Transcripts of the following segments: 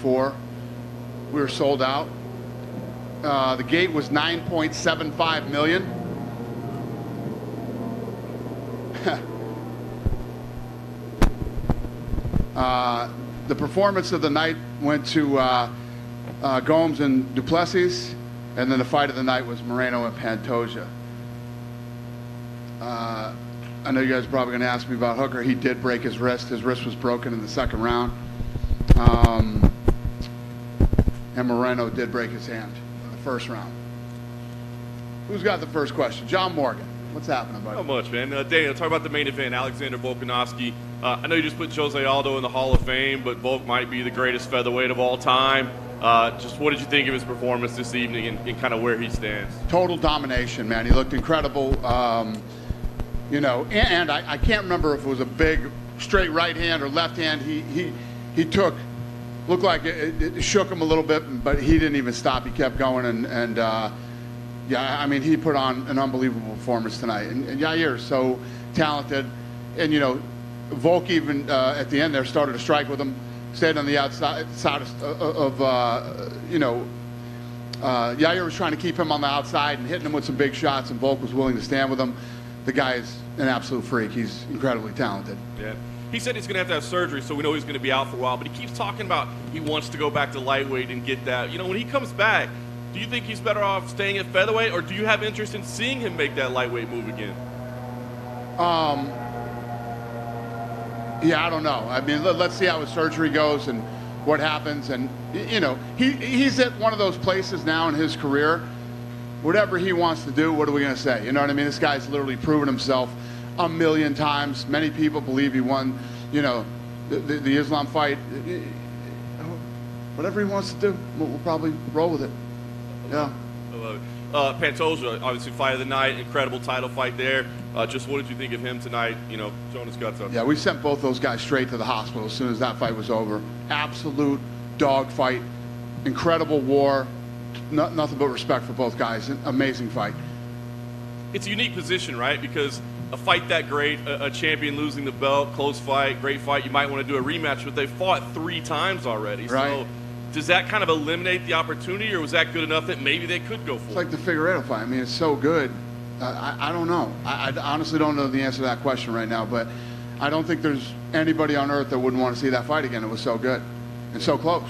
before. We were sold out. The gate was 9.75 million. The performance of the night went to Gomes and Duplessis, and then the fight of the night was Moreno and Pantoja. I know you guys are probably going to ask me about Hooker. He did break his wrist. His wrist was broken in the second round. And Moreno did break his hand in the first round. Who's got the first question? John Morgan. What's happening, buddy? Not much, man. Daniel, talk about the main event, Alexander Volkanovski. I know you just put Jose Aldo in the Hall of Fame, but Volk might be the greatest featherweight of all time. Just what did you think of his performance this evening and kind of where he stands? Total domination, man. He looked incredible. You know, and I can't remember if it was a big straight right hand or left hand. He took, looked like it shook him a little bit, but he didn't even stop. He kept going, and yeah, I mean, he put on an unbelievable performance tonight. And Yair's so talented, and you know, Volk even at the end there started to strike with him, stayed on the outside of you know, Yair was trying to keep him on the outside and hitting him with some big shots, and Volk was willing to stand with him. The guy is an absolute freak. He's incredibly talented. Yeah. He said he's going to have surgery, so we know he's going to be out for a while, but he keeps talking about he wants to go back to lightweight and get that. You know, when he comes back, do you think he's better off staying at featherweight, or do you have interest in seeing him make that lightweight move again? Yeah, I don't know. I mean, let's see how his surgery goes and what happens. And, you know, he's at one of those places now in his career. Whatever he wants to do, what are we going to say? You know what I mean? This guy's literally proven himself a million times. Many people believe he won, you know, the Islam fight. Whatever he wants to do, we'll probably roll with it. Yeah. I love it. Pantoja, obviously fight of the night, incredible title fight there. Just what did you think of him tonight? You know, showing his guts up. Yeah, we sent both those guys straight to the hospital as soon as that fight was over. Absolute dog fight, incredible war. Nothing but respect for both guys. An amazing fight. It's a unique position, right? Because a fight that great, a champion losing the belt, close fight, great fight, you might want to do a rematch, but they fought 3 times already. Right. So does that kind of eliminate the opportunity, or was that good enough that maybe they could go for it? It's like the Figueiredo fight. I mean, it's so good. I don't know. I honestly don't know the answer to that question right now, but I don't think there's anybody on earth that wouldn't want to see that fight again. It was so good and so close.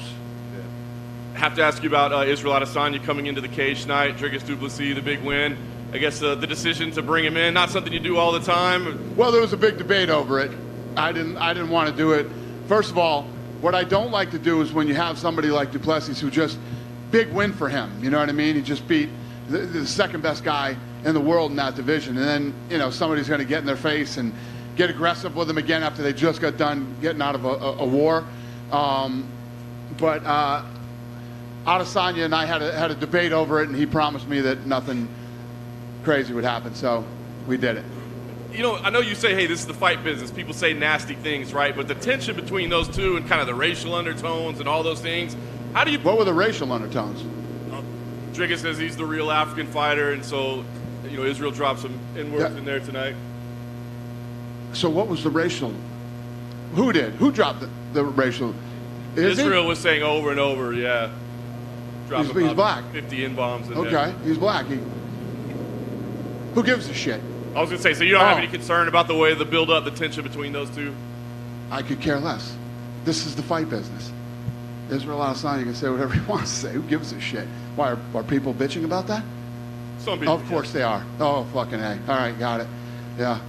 Have to ask you about Israel Adesanya coming into the cage tonight. Dricus du Plessis, the big win. I guess the decision to bring him in, not something you do all the time. Well, there was a big debate over it. I didn't want to do it. First of all, what I don't like to do is when you have somebody like du Plessis who just, big win for him. You know what I mean? He just beat the second best guy in the world in that division. And then, you know, somebody's going to get in their face and get aggressive with him again after they just got done getting out of a war. But Adesanya and I had a debate over it, and he promised me that nothing crazy would happen, so we did it. You know, I know you say, hey, this is the fight business. People say nasty things, right? But the tension between those two and kind of the racial undertones and all those things, how do you... What were the racial undertones? Dricus says he's the real African fighter, and so, you know, Israel dropped some N-words in there tonight. So what was the racial? Who did? Who dropped the racial? Israel was saying over and over, yeah. He's black. 50 N-bombs in there. Okay, he's black. Who gives a shit? I was going to say, so you don't have any concern about the way the build-up, the tension between those two? I could care less. This is the fight business. Israel Adesanya can say whatever he wants to say. Who gives a shit? Why, are people bitching about that? Some people. Of course they are. Oh, fucking A. All right, got it. Yeah.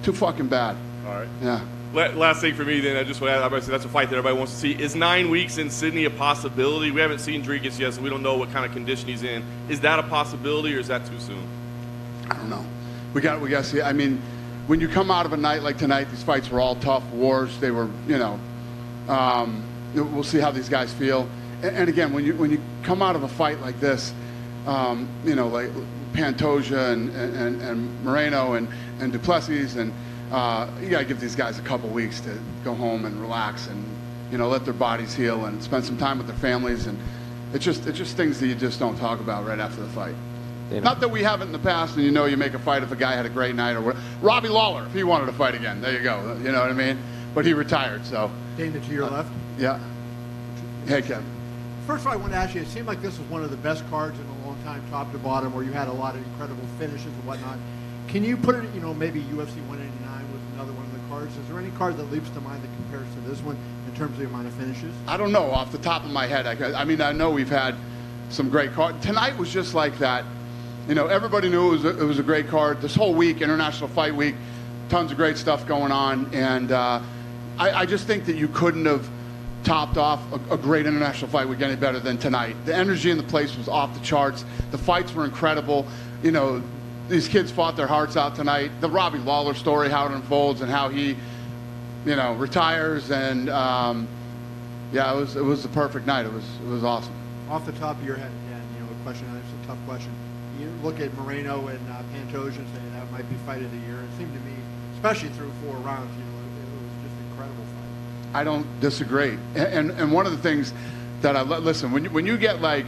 Too fucking bad. All right. Yeah. Last thing for me, then, I just want to say that's a fight that everybody wants to see. Is 9 weeks in Sydney a possibility? We haven't seen Dricus yet, so we don't know what kind of condition he's in. Is that a possibility, or is that too soon? I don't know. We got to see. I mean, when you come out of a night like tonight, these fights were all tough wars. They were, you know, we'll see how these guys feel. And again, when you come out of a fight like this, you know, like Pantoja and Moreno and Duplessis, and you got to give these guys a couple weeks to go home and relax and, you know, let their bodies heal and spend some time with their families. And it's just things that you just don't talk about right after the fight. Not that we haven't in the past, and you know, you make a fight if a guy had a great night or what. Robbie Lawler, if he wanted to fight again, there you go. You know what I mean? But he retired, so. Dana, to your left. Yeah. Hey, Kevin. First of all, I want to ask you, it seemed like this was one of the best cards in a long time, top to bottom, where you had a lot of incredible finishes and whatnot. Can you put it, maybe UFC 189 was another one of the cards. Is there any card that leaps to mind that compares to this one in terms of the amount of finishes? I don't know off the top of my head. I mean, I know we've had some great cards. Tonight was just like that. Everybody knew it was a great card. This whole week, International Fight Week, tons of great stuff going on. And I just think that you couldn't have topped off a great International Fight Week any better than tonight. The energy in the place was off the charts. The fights were incredible. These kids fought their hearts out tonight. The Robbie Lawler story, how it unfolds and how he, retires. And yeah, it was the perfect night. It was awesome. Off the top of your head, again, a question. It's a tough question. You look at Moreno and Pantoja and say that might be fight of the year. It seemed to me, especially through 4 rounds, it was just an incredible fight. I don't disagree. And one of the things that listen, when you get like,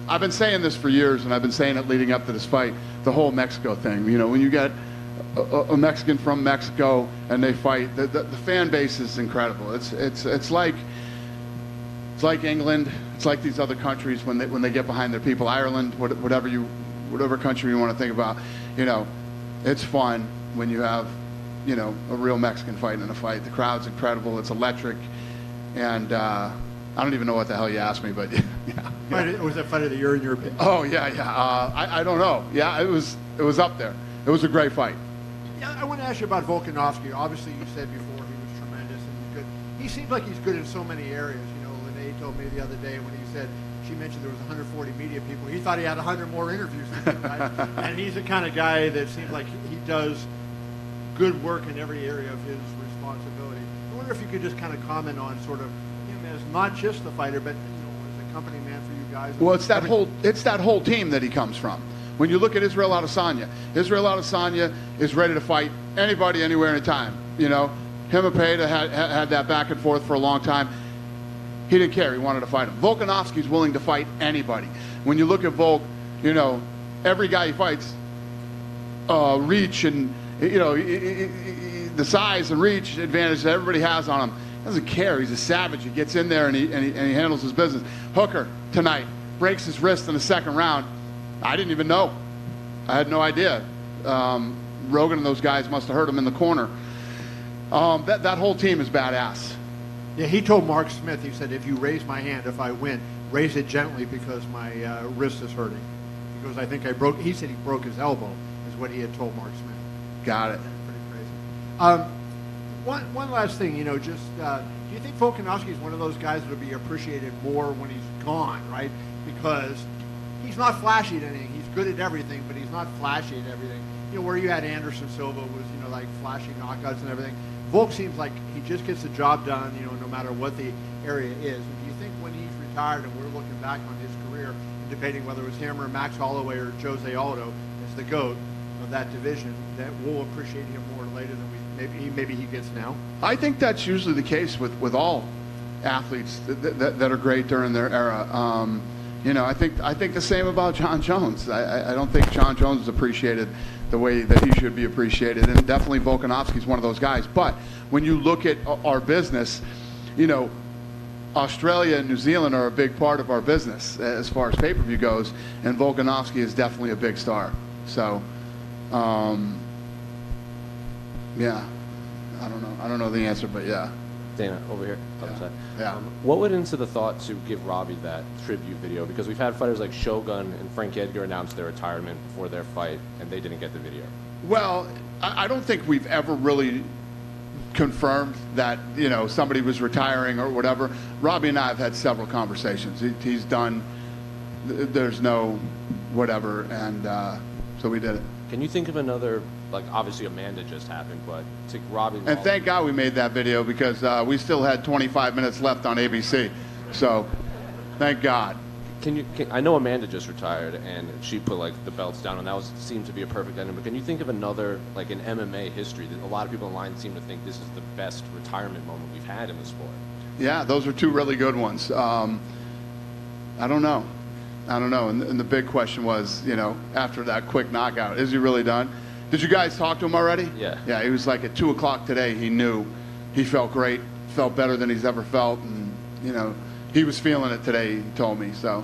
I've been saying this for years, and I've been saying it leading up to this fight, the whole Mexico thing. When you get a Mexican from Mexico and they fight, the fan base is incredible. It's like England. It's like these other countries when they get behind their people. Ireland, whatever country you want to think about. It's fun when you have a real Mexican fight in a fight. The crowd's incredible. It's electric, and I don't even know what the hell you asked me, but yeah. Was that fight of the year in your opinion? Oh yeah. I don't know. Yeah, it was up there. It was a great fight. Yeah, I want to ask you about Volkanovski. Obviously, you said before he was tremendous and good. He seems like he's good in so many areas. Lene told me the other day when she mentioned there was 140 media people. He thought he had 100 more interviews than me, right? And he's the kind of guy that seems like he does good work in every area of his responsibility. I wonder if you could just kind of comment on sort of him as not just the fighter, but as a company man for you guys. Well, it's that whole team that he comes from. When you look at Israel Adesanya is ready to fight anybody, anywhere, anytime. Him and Pereira had that back and forth for a long time. He didn't care. He wanted to fight him. Volkanovski's willing to fight anybody. When you look at Volk, every guy he fights, reach and the size and reach advantage that everybody has on him. He doesn't care. He's a savage. He gets in there and he handles his business. Hooker tonight breaks his wrist in the second round. I didn't even know. I had no idea. Rogan and those guys must have hurt him in the corner. That whole team is badass. Yeah, he told Mark Smith, he said, if you raise my hand, if I win, raise it gently because my wrist is hurting. Because I think he said he broke his elbow, is what he had told Mark Smith. Got it. Pretty crazy. One last thing, do you think Volkanovski is one of those guys that will be appreciated more when he's gone, right? Because he's not flashy at anything. He's good at everything, but he's not flashy at everything. Where you had Anderson Silva was, like flashy knockouts and everything. Volk seems like he just gets the job done, no matter what the area is. And do you think when he's retired and we're looking back on his career and debating whether it was him or Max Holloway or Jose Aldo as the GOAT of that division, that we'll appreciate him more later than maybe he gets now? I think that's usually the case with all athletes that are great during their era. I think the same about John Jones. I don't think John Jones is appreciated the way that he should be appreciated, and definitely Volkanovski's one of those guys. But when you look at our business, Australia and New Zealand are a big part of our business as far as pay-per-view goes, and Volkanovski is definitely a big star. So, yeah, I don't know the answer, but yeah. Dana, over here. Yeah. What went into the thought to give Robbie that tribute video? Because we've had fighters like Shogun and Frank Edgar announce their retirement before their fight, and they didn't get the video. Well, I don't think we've ever really confirmed that somebody was retiring or whatever. Robbie and I have had several conversations. He's done. There's no whatever, and so we did it. Can you think of another? Like, obviously Amanda just happened, but to Robbie Lawler. And thank God we made that video because we still had 25 minutes left on ABC. So, thank God. I know Amanda just retired and she put like the belts down, and that seemed to be a perfect ending. But can you think of another, like in MMA history, that a lot of people online seem to think this is the best retirement moment we've had in the sport? Yeah, those are two really good ones. I don't know. And the big question was, after that quick knockout, is he really done? Did you guys talk to him already? Yeah. Yeah, he was like at 2 o'clock today. He knew he felt great, felt better than he's ever felt, and he was feeling it today, he told me. So,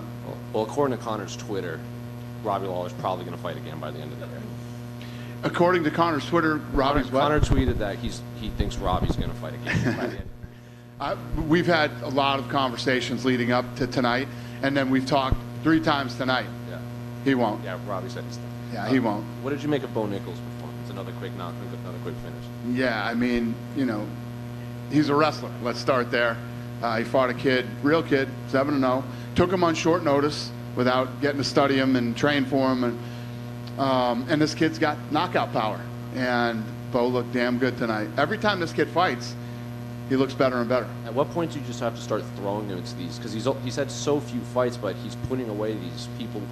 Well, according to Connor's Twitter, Robbie Lawler's probably going to fight again by the end of the year. according to Connor's Twitter, Robbie's what? Connor tweeted that he thinks Robbie's going to fight again by the end. We've had a lot of conversations leading up to tonight, and then we've talked 3 times tonight. Yeah. He won't. Yeah, Robbie said he's done. Yeah, he won't. What did you make of Bo Nichols' performance? Another quick knock, another quick finish. Yeah, I mean, he's a wrestler. Let's start there. He fought a kid, real kid, 7-0. Took him on short notice without getting to study him and train for him. And this kid's got knockout power. And Bo looked damn good tonight. Every time this kid fights, he looks better and better. At what point do you just have to start throwing him into these? Because he's had so few fights, but he's putting away these people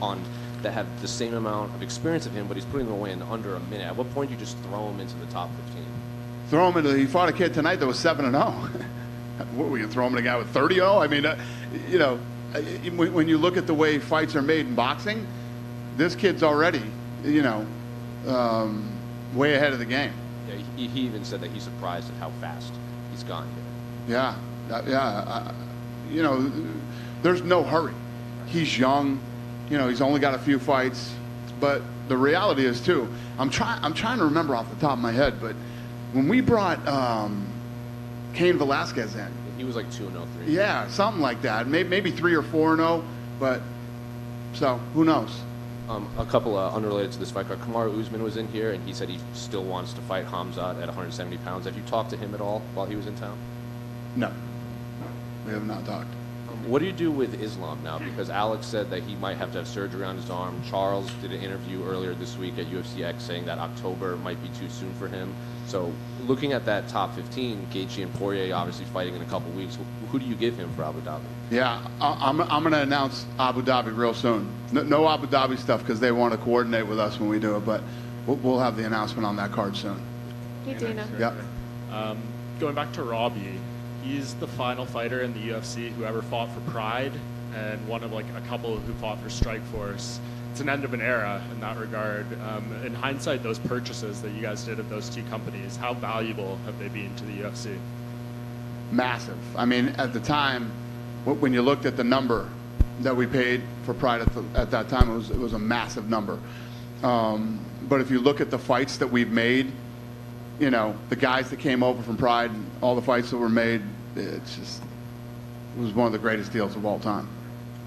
that have the same amount of experience of him, but he's putting them away in under a minute. At what point do you just throw him into the top 15? Throw him into. He fought a kid tonight that was 7-0. What were you throw him in a guy with 30-0? I mean, when you look at the way fights are made in boxing, this kid's already, way ahead of the game. Yeah, he even said that he's surprised at how fast he's gone here. Yeah. There's no hurry. He's young. He's only got a few fights. But the reality is too. I'm trying to remember off the top of my head, but when we brought Cain Velasquez in, he was like 2-0, 3. Yeah, something like that. Maybe 3 or 4-0. But so who knows? A couple unrelated to this fight card. Kamaru Usman was in here, and he said he still wants to fight Hamzat at 170 pounds. Have you talked to him at all while he was in town? No, we have not talked. What do you do with Islam now? Because Alex said that he might have to have surgery on his arm. Charles did an interview earlier this week at UFC X saying that October might be too soon for him. So looking at that top 15, Gaethje and Poirier obviously fighting in a couple weeks, who do you give him for Abu Dhabi? Yeah, I'm going to announce Abu Dhabi real soon. No Abu Dhabi stuff because they want to coordinate with us when we do it, but we'll have the announcement on that card soon. Hey, Dana. Yep. Going back to Robbie, he's the final fighter in the UFC who ever fought for Pride and one of like a couple who fought for Strikeforce. It's an end of an era in that regard. In hindsight, those purchases that you guys did of those 2 companies, how valuable have they been to the UFC? Massive. I mean, at the time, when you looked at the number that we paid for Pride at that time, it was a massive number. But if you look at the fights that we've made, the guys that came over from Pride and all the fights that were made, it was one of the greatest deals of all time.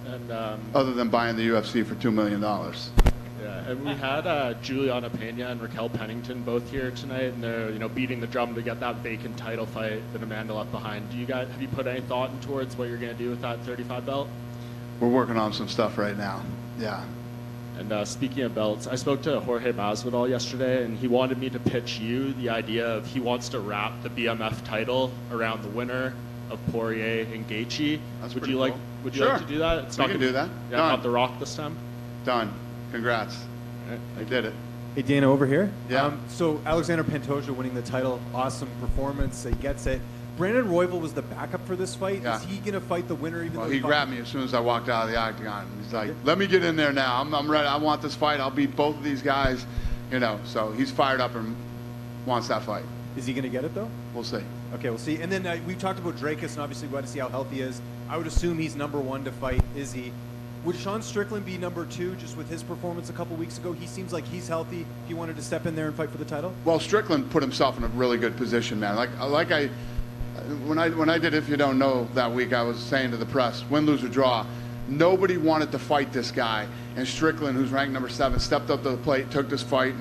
And other than buying the UFC for $2 million. yeah, and we had Juliana Pena and Raquel Pennington both here tonight, and they're beating the drum to get that vacant title fight that Amanda left behind. Have you put any thought towards what you're going to do with that 35 belt? We're working on some stuff right now. Yeah. And speaking of belts, I spoke to Jorge Masvidal yesterday, and he wanted me to pitch you the idea of he wants to wrap the BMF title around the winner of Poirier and Gaethje. That's Would pretty you cool. like? Would you Sure. like to do that? We can do that. Yeah, Done. not The Rock this time. Done. Congrats. All right, I did it. Hey, Dana, over here. Yeah. So Alexander Pantoja winning the title, awesome performance. He gets it. Brandon Royval was the backup for this fight. Yeah. Is he going to fight the winner even Well, though he grabbed me as soon as I walked out of the octagon. He's like, let me get in there now. I'm ready. I want this fight. I'll beat both of these guys. So he's fired up and wants that fight. Is he going to get it, though? We'll see. Okay, we'll see. And then we talked about Dracus, and obviously we want to see how healthy he is. I would assume he's number 1 to fight Izzy. Would Sean Strickland be number 2 just with his performance a couple weeks ago? He seems like he's healthy. If he wanted to step in there and fight for the title? Well, Strickland put himself in a really good position, man. When I did If You Don't Know that week, I was saying to the press, win, lose, or draw, nobody wanted to fight this guy. And Strickland, who's ranked number 7, stepped up to the plate, took this fight,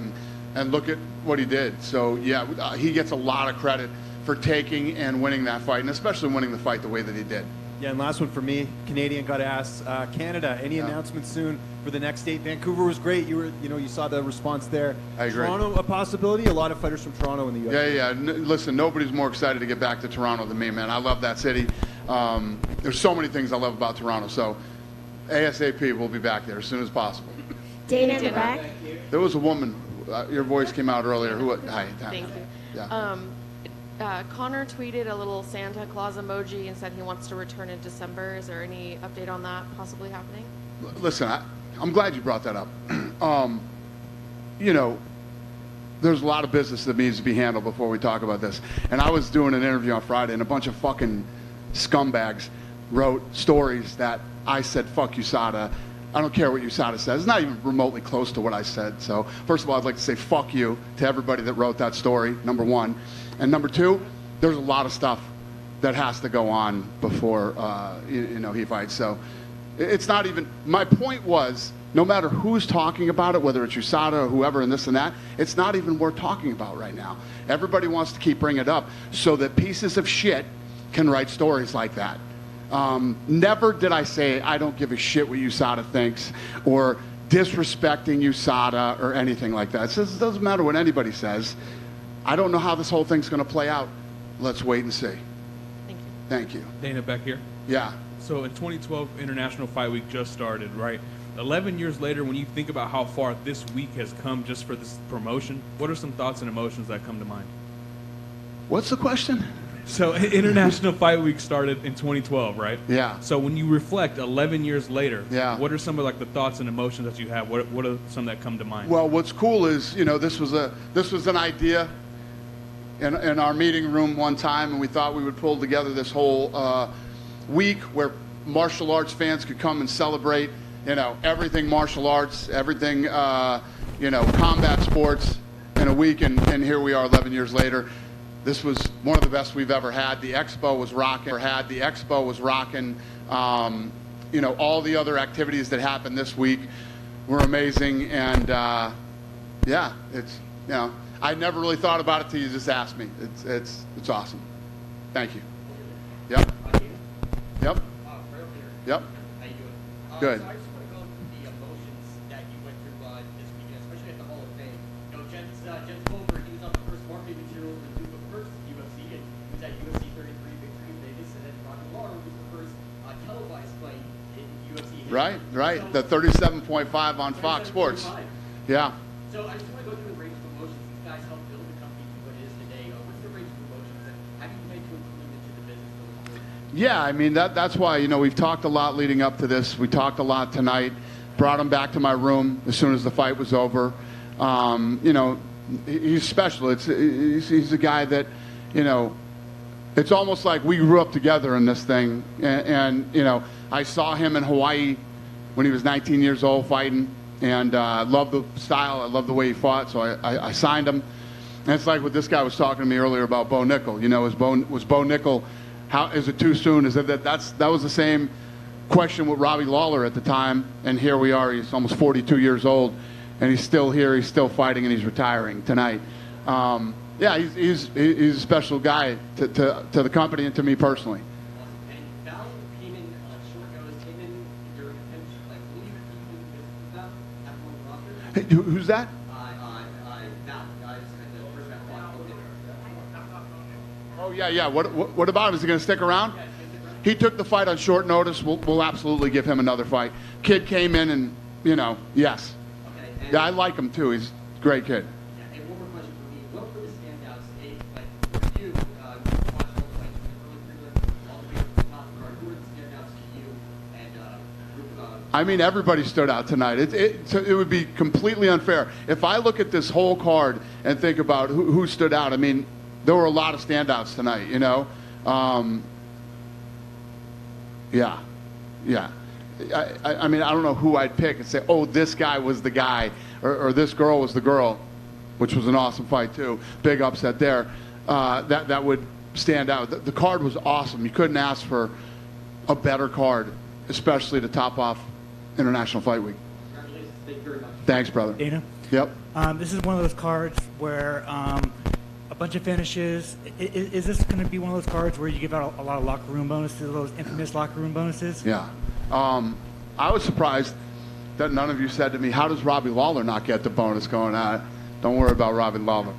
and look at what he did. So, yeah, he gets a lot of credit for taking and winning that fight, and especially winning the fight the way that he did. Yeah, and last one for me, Canadian, got to ask, Canada, any announcements soon for the next date? Vancouver was great. You saw the response there. I agree. Toronto, a possibility? A lot of fighters from Toronto in the UFC. Yeah. Listen, nobody's more excited to get back to Toronto than me, man. I love that city. There's so many things I love about Toronto. So ASAP, we'll be back there as soon as possible. Dana in the back. There was a woman, your voice came out earlier. Hi. Thank you. Yeah. Connor tweeted a little Santa Claus emoji and said he wants to return in December. Is there any update on that possibly happening? Listen, I'm glad you brought that up. There's a lot of business that needs to be handled before we talk about this. And I was doing an interview on Friday, and a bunch of fucking scumbags wrote stories that I said, fuck USADA. I don't care what USADA says. It's not even remotely close to what I said. So first of all, I'd like to say fuck you to everybody that wrote that story, number one. And number two, there's a lot of stuff that has to go on before he fights. So it's not even, my point was, no matter who's talking about it, whether it's USADA or whoever and this and that, it's not even worth talking about right now. Everybody wants to keep bringing it up so that pieces of shit can write stories like that. Never did I say I don't give a shit what USADA thinks or disrespecting USADA or anything like that. It doesn't matter what anybody says. I don't know how this whole thing's going to play out. Let's wait and see. Thank you. Thank you. Dana, back here. Yeah. So in 2012, International Fight Week just started, right? 11 years later, when you think about how far this week has come just for this promotion, what are some thoughts and emotions that come to mind? What's the question? So International Fight Week started in 2012, right? Yeah. So when you reflect 11 years later, yeah, what are some of like the thoughts and emotions that you have? What are some that come to mind? Well, what's cool is, this was an idea in our meeting room one time, and we thought we would pull together this whole week where martial arts fans could come and celebrate, everything martial arts, everything, combat sports in a week, and here we are 11 years later. This was one of the best we've ever had. The expo was rocking. All the other activities that happened this week were amazing, and yeah, it's I never really thought about it till you just asked me. It's awesome. Thank you. Yep. Yep. Yep. How you doing? Good. So I just want to go through the emotions that you went through this weekend, especially at the Hall of Fame. Jens Goldberg, he was on the first marketing materials to do the first UFC, and he was at UFC 33 victory in Vegas, and then Rocky Lawler was the first televised fight in UFC history. Right. The 37.5 on Fox Sports. Yeah. So I just want to go through the range of emotions. These guys helped build the company to what it is today. What's the range of emotions, and how do you plan to include them into the business going forward? Yeah, I mean, that's why, we've talked a lot leading up to this. We talked a lot tonight. Brought him back to my room as soon as the fight was over. He's special. He's a guy that, it's almost like we grew up together in this thing. And I saw him in Hawaii when he was 19 years old fighting. And I love the style. I love the way he fought. So I signed him. And it's like what this guy was talking to me earlier about Bo Nickel. Was Bo Nickel, is it too soon? That was the same question with Robbie Lawler at the time. And here we are. He's almost 42 years old. And he's still here. He's still fighting, and he's retiring tonight. Yeah, he's a special guy to the company and to me personally. Awesome. And Val came in short notice, came in during a pinch. Like, will you keep that at one roster? Hey, who's that? Val, guys, at the first round. Oh yeah. What about him? Is he going to stick around? He took the fight on short notice. We'll absolutely give him another fight. Kid came in and yes. Okay. Yeah, I like him too. He's a great kid. Yeah, and one more question for me. What were the standouts, like for you, watching the fights from the early prelim all the way to the top of the card? Who were the standouts to you? And I mean, everybody stood out tonight. It would be completely unfair if I look at this whole card and think about who stood out. I mean, there were a lot of standouts tonight. Yeah. I mean, I don't know who I'd pick and say, oh, this guy was the guy, or this girl was the girl, which was an awesome fight too. Big upset there. That would stand out. The card was awesome. You couldn't ask for a better card, especially to top off International Fight Week. congratulations. Thank you very much. Thanks, brother. Dana, Yep. this is one of those cards where a bunch of finishes. Is this going to be one of those cards where you give out a lot of locker room bonuses, those infamous locker room bonuses? Yeah. I was surprised that none of you said to me, how does Robbie Lawler not get the bonus going on? Don't worry about Robbie Lawler.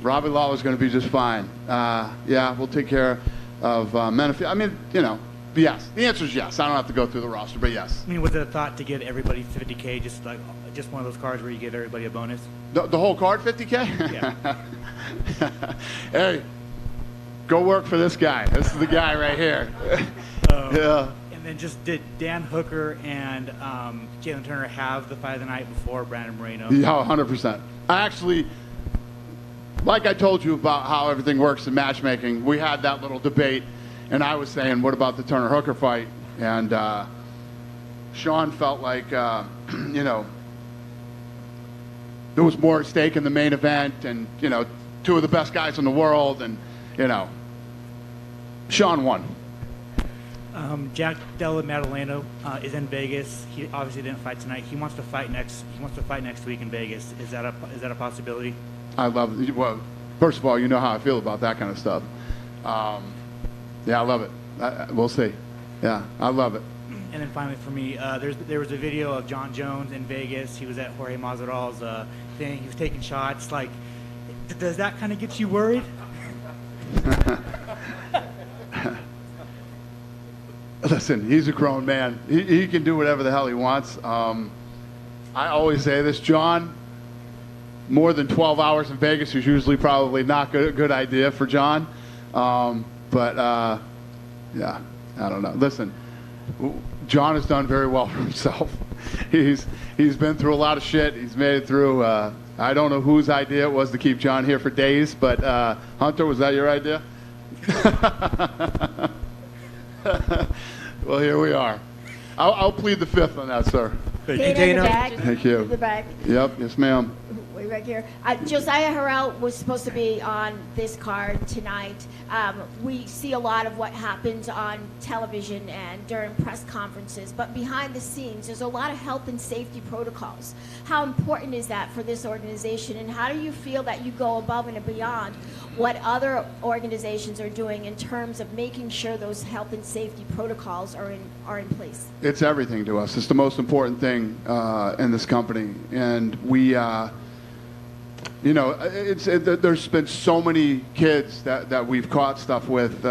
Robbie Lawler's going to be just fine. Yeah, we'll take care of Menifee. I mean, yes. The answer is yes. I don't have to go through the roster, but yes. I mean, was it a thought to give everybody $50K, just one of those cards where you give everybody a bonus? The whole card, $50K? Yeah. Hey, go work for this guy. This is the guy right here. Yeah. And then just did Dan Hooker and Jalen Turner have the fight of the night before Brandon Moreno? Yeah, 100%. I actually, like I told you about how everything works in matchmaking, we had that little debate, and I was saying, what about the Turner Hooker fight? And Sean felt like, you know, there was more at stake in the main event, and, you know, two of the best guys in the world, and, you know, Sean won. Jack Della Maddaleno is in Vegas. He obviously didn't fight tonight. He wants to fight next. He wants to fight next week in Vegas. Is that a possibility? I love it. Well, first of all, you know how I feel about that kind of stuff. Yeah, I love it. We'll see. Yeah, I love it. And then finally, for me, there was a video of John Jones in Vegas. He was at Jorge Masvidal's thing. He was taking shots. Like, does that kind of get you worried? Listen, he's a grown man. He can do whatever the hell he wants. I always say this, John, more than 12 hours in Vegas is usually probably not a good idea for John. But yeah, I don't know. Listen, John has done very well for himself. He's been through a lot of shit. He's made it through. I don't know whose idea it was to keep John here for days, but Hunter, was that your idea? Well, here we are. I'll plead the fifth on that, sir. Hey, Dana. Thank you. In the back. Yep, yes, ma'am. Way back here. Josiah Harrell was supposed to be on this card tonight. We see a lot of what happens on television and during press conferences, but behind the scenes, there's a lot of health and safety protocols. How important is that for this organization, and how do you feel that you go above and beyond what other organizations are doing in terms of making sure those health and safety protocols are in place? It's everything to us. It's the most important thing in this company, and we. You know, there's been so many kids that we've caught stuff with,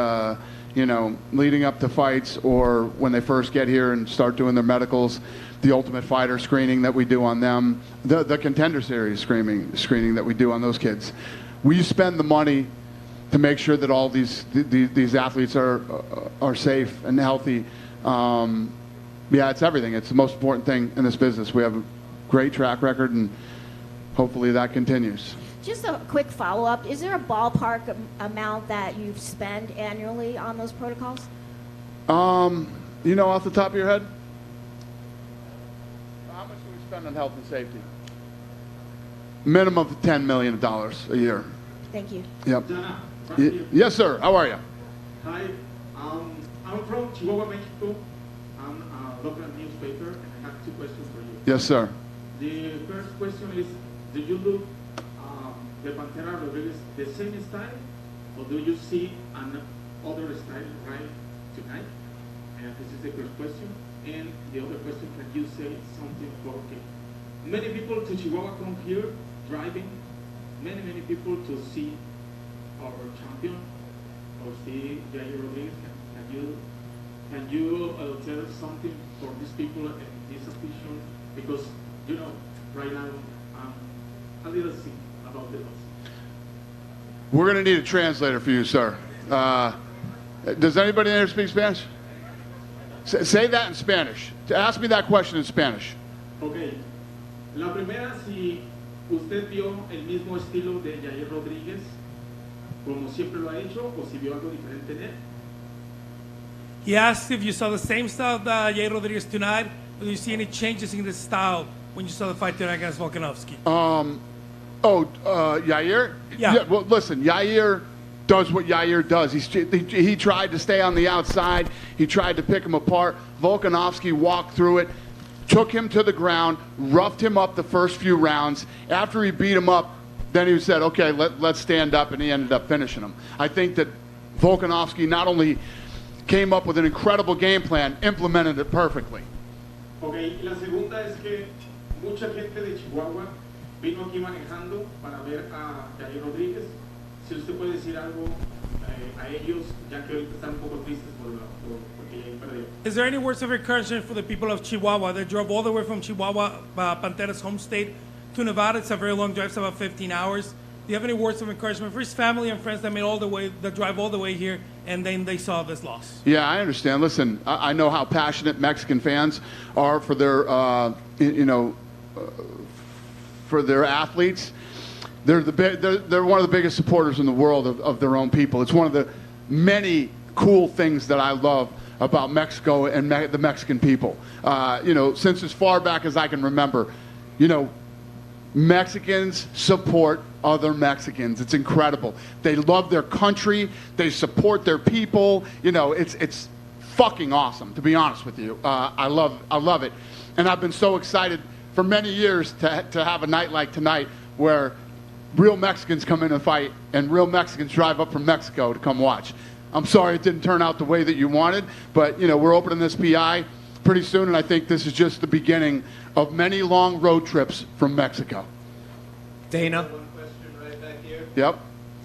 you know, leading up to fights or when they first get here and start doing their medicals, the Ultimate Fighter screening that we do on them, the Contender Series screening that we do on those kids. We spend the money to make sure that all these athletes are safe and healthy. Yeah, it's everything. It's the most important thing in this business. We have a great track record, and hopefully that continues. Just a quick follow-up. Is there a ballpark amount that you spend annually on those protocols? You know, off the top of your head? How much do we spend on health and safety? Minimum of $10 million a year. Thank you. Yep. Dana, Yes, sir. How are you? hi. I'm from Chihuahua, Mexico. I'm a local newspaper, and I have two questions for you. Yes, sir. The first question is, do you look the Pantera Rodriguez the same style, or do you see another style right tonight? And this is the first question. And the other question, can you say something for many people to Chihuahua come here driving, many people to see our champion or see Jair Rodriguez. Can you tell something for these people and this official? Because, you know, right now I'm a little sick about the loss. We're going to need a translator for you, sir. Does anybody here speak Spanish? Say that in Spanish. Ask me that question in Spanish. Okay. La primera, si usted vio el mismo estilo de Jair Rodriguez, como siempre lo ha hecho, o si vio algo diferente en él. He asked if you saw the same style of Jair Rodriguez tonight, or do you see any changes in the style when you saw the fight tonight against Volkanovski? Yair? Yeah. Well, listen, Yair does what Yair does. He tried to stay on the outside. He tried to pick him apart. Volkanovski walked through it, took him to the ground, roughed him up the first few rounds. After he beat him up, then he said, okay, let's stand up, and he ended up finishing him. I think that Volkanovski not only came up with an incredible game plan, implemented it perfectly. Okay, la segunda es que mucha gente de Chihuahua vino aquí manejando para ver a Jair Rodríguez. Si usted puede decir algo a ellos, ya que ahorita están un poco tristes porque Jair perdió. Is there any words of encouragement for the people of Chihuahua that drove all the way from Chihuahua, Pantera's home state, to Nevada? It's a very long drive, it's about 15 hours. Do you have any words of encouragement for his family and friends that drive all the way here, and then they saw this loss? Yeah, I understand. Listen, I know how passionate Mexican fans are for their, for their athletes. They're one of the biggest supporters in the world of their own people. It's one of the many cool things that I love about Mexico and the Mexican people. Since as far back as I can remember, Mexicans support other Mexicans. It's incredible. They love their country. They support their people. It's fucking awesome, to be honest with you. I love it. And I've been so excited for many years to have a night like tonight where real Mexicans come in and fight and real Mexicans drive up from Mexico to come watch. I'm sorry it didn't turn out the way that you wanted, but we're opening this PI pretty soon, and I think this is just the beginning of many long road trips from Mexico. Dana? One question right back here. Yep.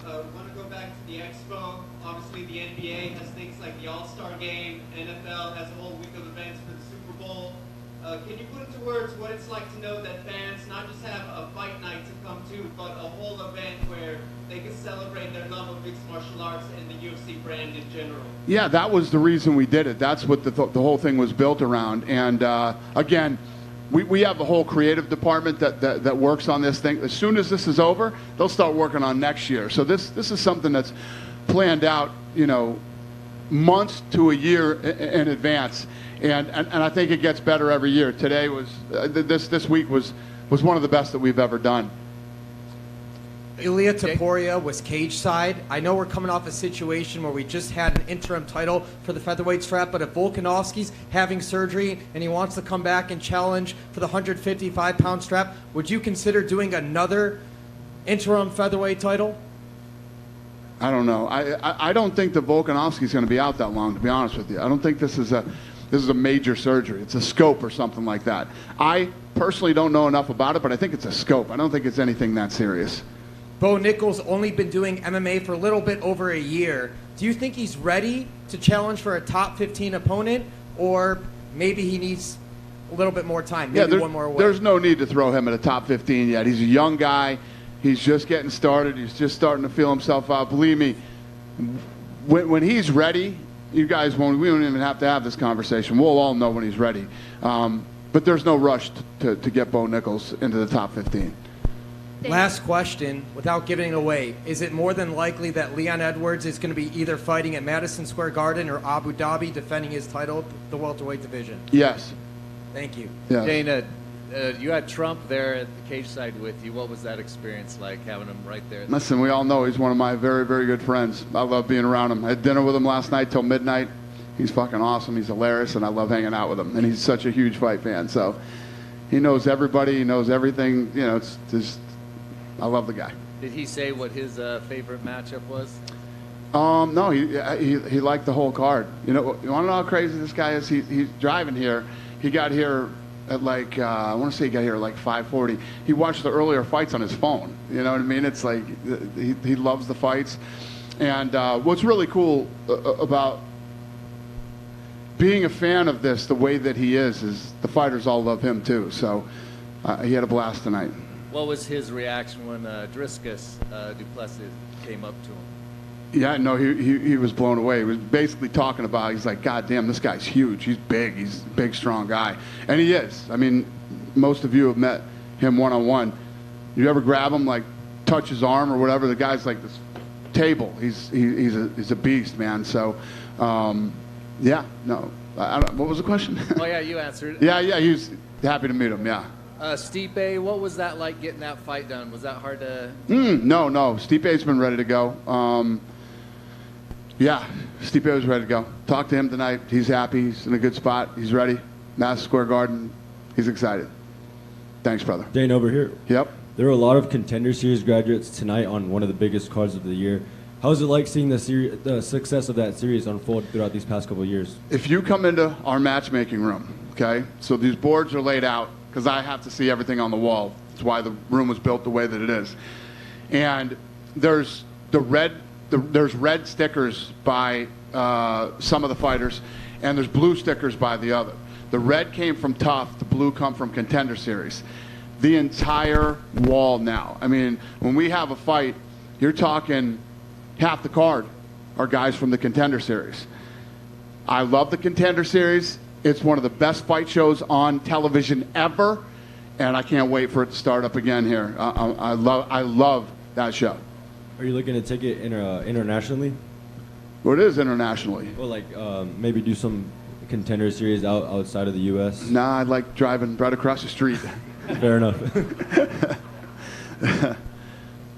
Want to go back to the Expo. Obviously, the NBA has things like the All-Star Game. NFL has a whole week of events for the Super Bowl. Can you put into words what it's like to know that fans not just have a fight night to come to, but a whole event where they can celebrate their love of mixed martial arts and the UFC brand in general? Yeah, that was the reason we did it. That's what the whole thing was built around. And again, we have the whole creative department that works on this thing. As soon as this is over, they'll start working on next year. So this is something that's planned out, months to a year in advance. And I think it gets better every year. Today was this week was one of the best that we've ever done. Ilya Taporia was cage side. I know we're coming off a situation where we just had an interim title for the featherweight strap, but if Volkanovski's having surgery and he wants to come back and challenge for the 155-pound strap, would you consider doing another interim featherweight title? I don't know. I don't think that Volkanovski's going to be out that long, to be honest with you. I don't think this is a major surgery. It's a scope or something like that. I personally don't know enough about it, but I think it's a scope. I don't think it's anything that serious. Bo Nickal's only been doing MMA for a little bit over a year. Do you think he's ready to challenge for a top 15 opponent, or maybe he needs a little bit more time, maybe one more away? There's no need to throw him at a top 15 yet. He's a young guy. He's just getting started. He's just starting to feel himself out. Believe me, when he's ready, you guys we don't even have to have this conversation. We'll all know when he's ready. But there's no rush to get Bo Nickal into the top 15. Last question, without giving it away. Is it more than likely that Leon Edwards is going to be either fighting at Madison Square Garden or Abu Dhabi defending his title, the welterweight division? Yes. Thank you. Yes. Dana, you had Trump there at the cage side with you. What was that experience like, having him right there? Listen, we all know he's one of my very, very good friends. I love being around him. I had dinner with him last night till midnight. He's fucking awesome. He's hilarious, and I love hanging out with him. And he's such a huge fight fan. So he knows everybody. He knows everything. It's just, I love the guy. Did he say what his favorite matchup was? No, he liked the whole card. You want to know how crazy this guy is? He's driving here. He got here at I want to say he got here at 5:40. He watched the earlier fights on his phone. You know what I mean? It's like he loves the fights. And what's really cool about being a fan of this, the way that he is the fighters all love him too. So he had a blast tonight. What was his reaction when Driscus Duplessis came up to him? Yeah, no, he was blown away. He was basically talking about, he's like, God damn, this guy's huge. He's big. He's a big, strong guy. And he is. I mean, most of you have met him one-on-one. You ever grab him, touch his arm or whatever, the guy's like this table. He's a beast, man. So, yeah, no. What was the question? Oh, yeah, you answered. Yeah, he was happy to meet him, yeah. Stipe, what was that like getting that fight done? Was that hard to... No. Stipe's been ready to go. Yeah, Stipe was ready to go. Talked to him tonight. He's happy. He's in a good spot. He's ready. Madison Square Garden. He's excited. Thanks, brother. Dane, over here. Yep. There were a lot of Contender Series graduates tonight on one of the biggest cards of the year. How is it like seeing the success of that series unfold throughout these past couple of years? If you come into our matchmaking room, okay, so these boards are laid out because I have to see everything on the wall. That's why the room was built the way that it is. And there's there's red stickers by some of the fighters, and there's blue stickers by the other. The red came from Tough, the blue come from Contender Series. The entire wall now. I mean, when we have a fight, you're talking half the card are guys from the Contender Series. I love the Contender Series. It's one of the best fight shows on television ever, and I can't wait for it to start up again here. I love that show. Are you looking to take it internationally? Well, it is internationally. Well, like maybe do some contender series outside of the U.S. Nah, I like driving right across the street. Fair enough.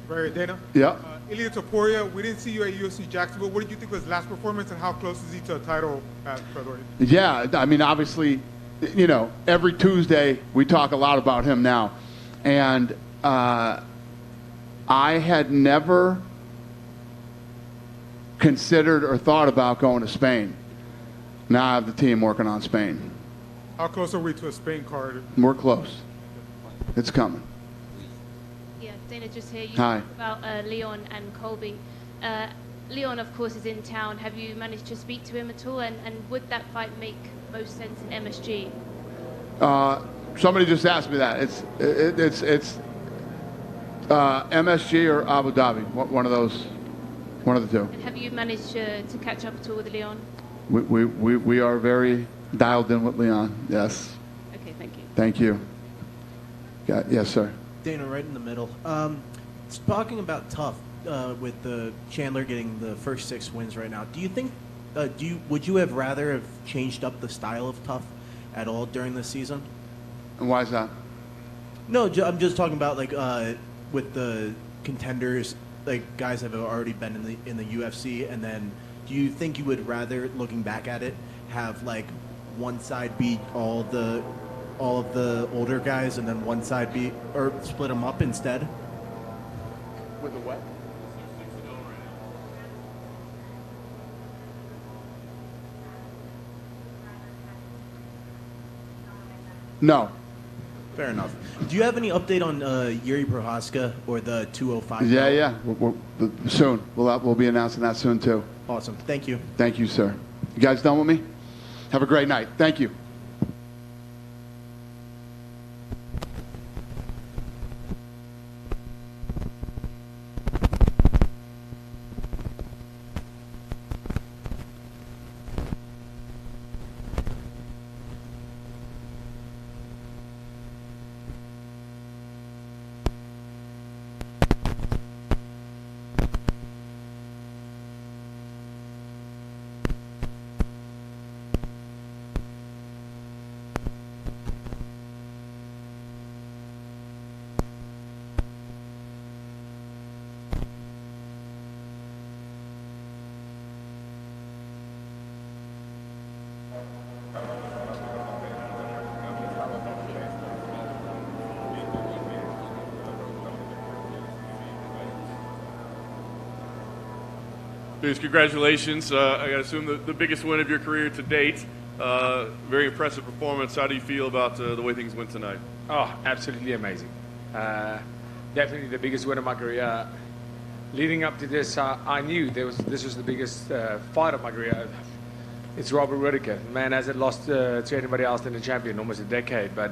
Right, Dana? Yeah. Ilya Topuria, we didn't see you at UFC Jacksonville. What did you think was his last performance, and how close is he to a title at featherweight? Yeah, I mean, obviously, you know, every Tuesday we talk a lot about him now. And I had never considered or thought about going to Spain. Now I have the team working on Spain. How close are we to a Spain card? We're close. It's coming. Yeah, Dana, just here. You Hi. talked about Leon and Colby. Leon, of course, is in town. Have you managed to speak to him at all? And would that fight make most sense in MSG? Somebody just asked me that. It's MSG or Abu Dhabi. One of those. One of the two. And have you managed to catch up at all with Leon? We are very dialed in with Leon. Yes. Okay, thank you. Thank you. Yes, sir. Dana, right in the middle. Talking about Tough, with the Chandler getting the first 6 wins right now, do you think, would you have rather have changed up the style of Tough at all during this season? And why is that? No, I'm just talking about like with the contenders, like guys that have already been in the UFC, and then do you think you would rather, looking back at it, have like one side beat all of the older guys and then one side beat, or split them up instead? With the what? No. Fair enough. Do you have any update on Yuri Prohaska or the 205? Yeah. Soon. We'll be announcing that soon too. Awesome. Thank you. Thank you, sir. You guys done with me? Have a great night. Thank you. Dudes, congratulations. I got to assume the biggest win of your career to date. Very impressive performance. How do you feel about the way things went tonight? Oh, absolutely amazing. Definitely the biggest win of my career. Leading up to this, I knew this was the biggest fight of my career. It's Robert Whittaker. Man hasn't lost to anybody else than a champion in almost a decade. But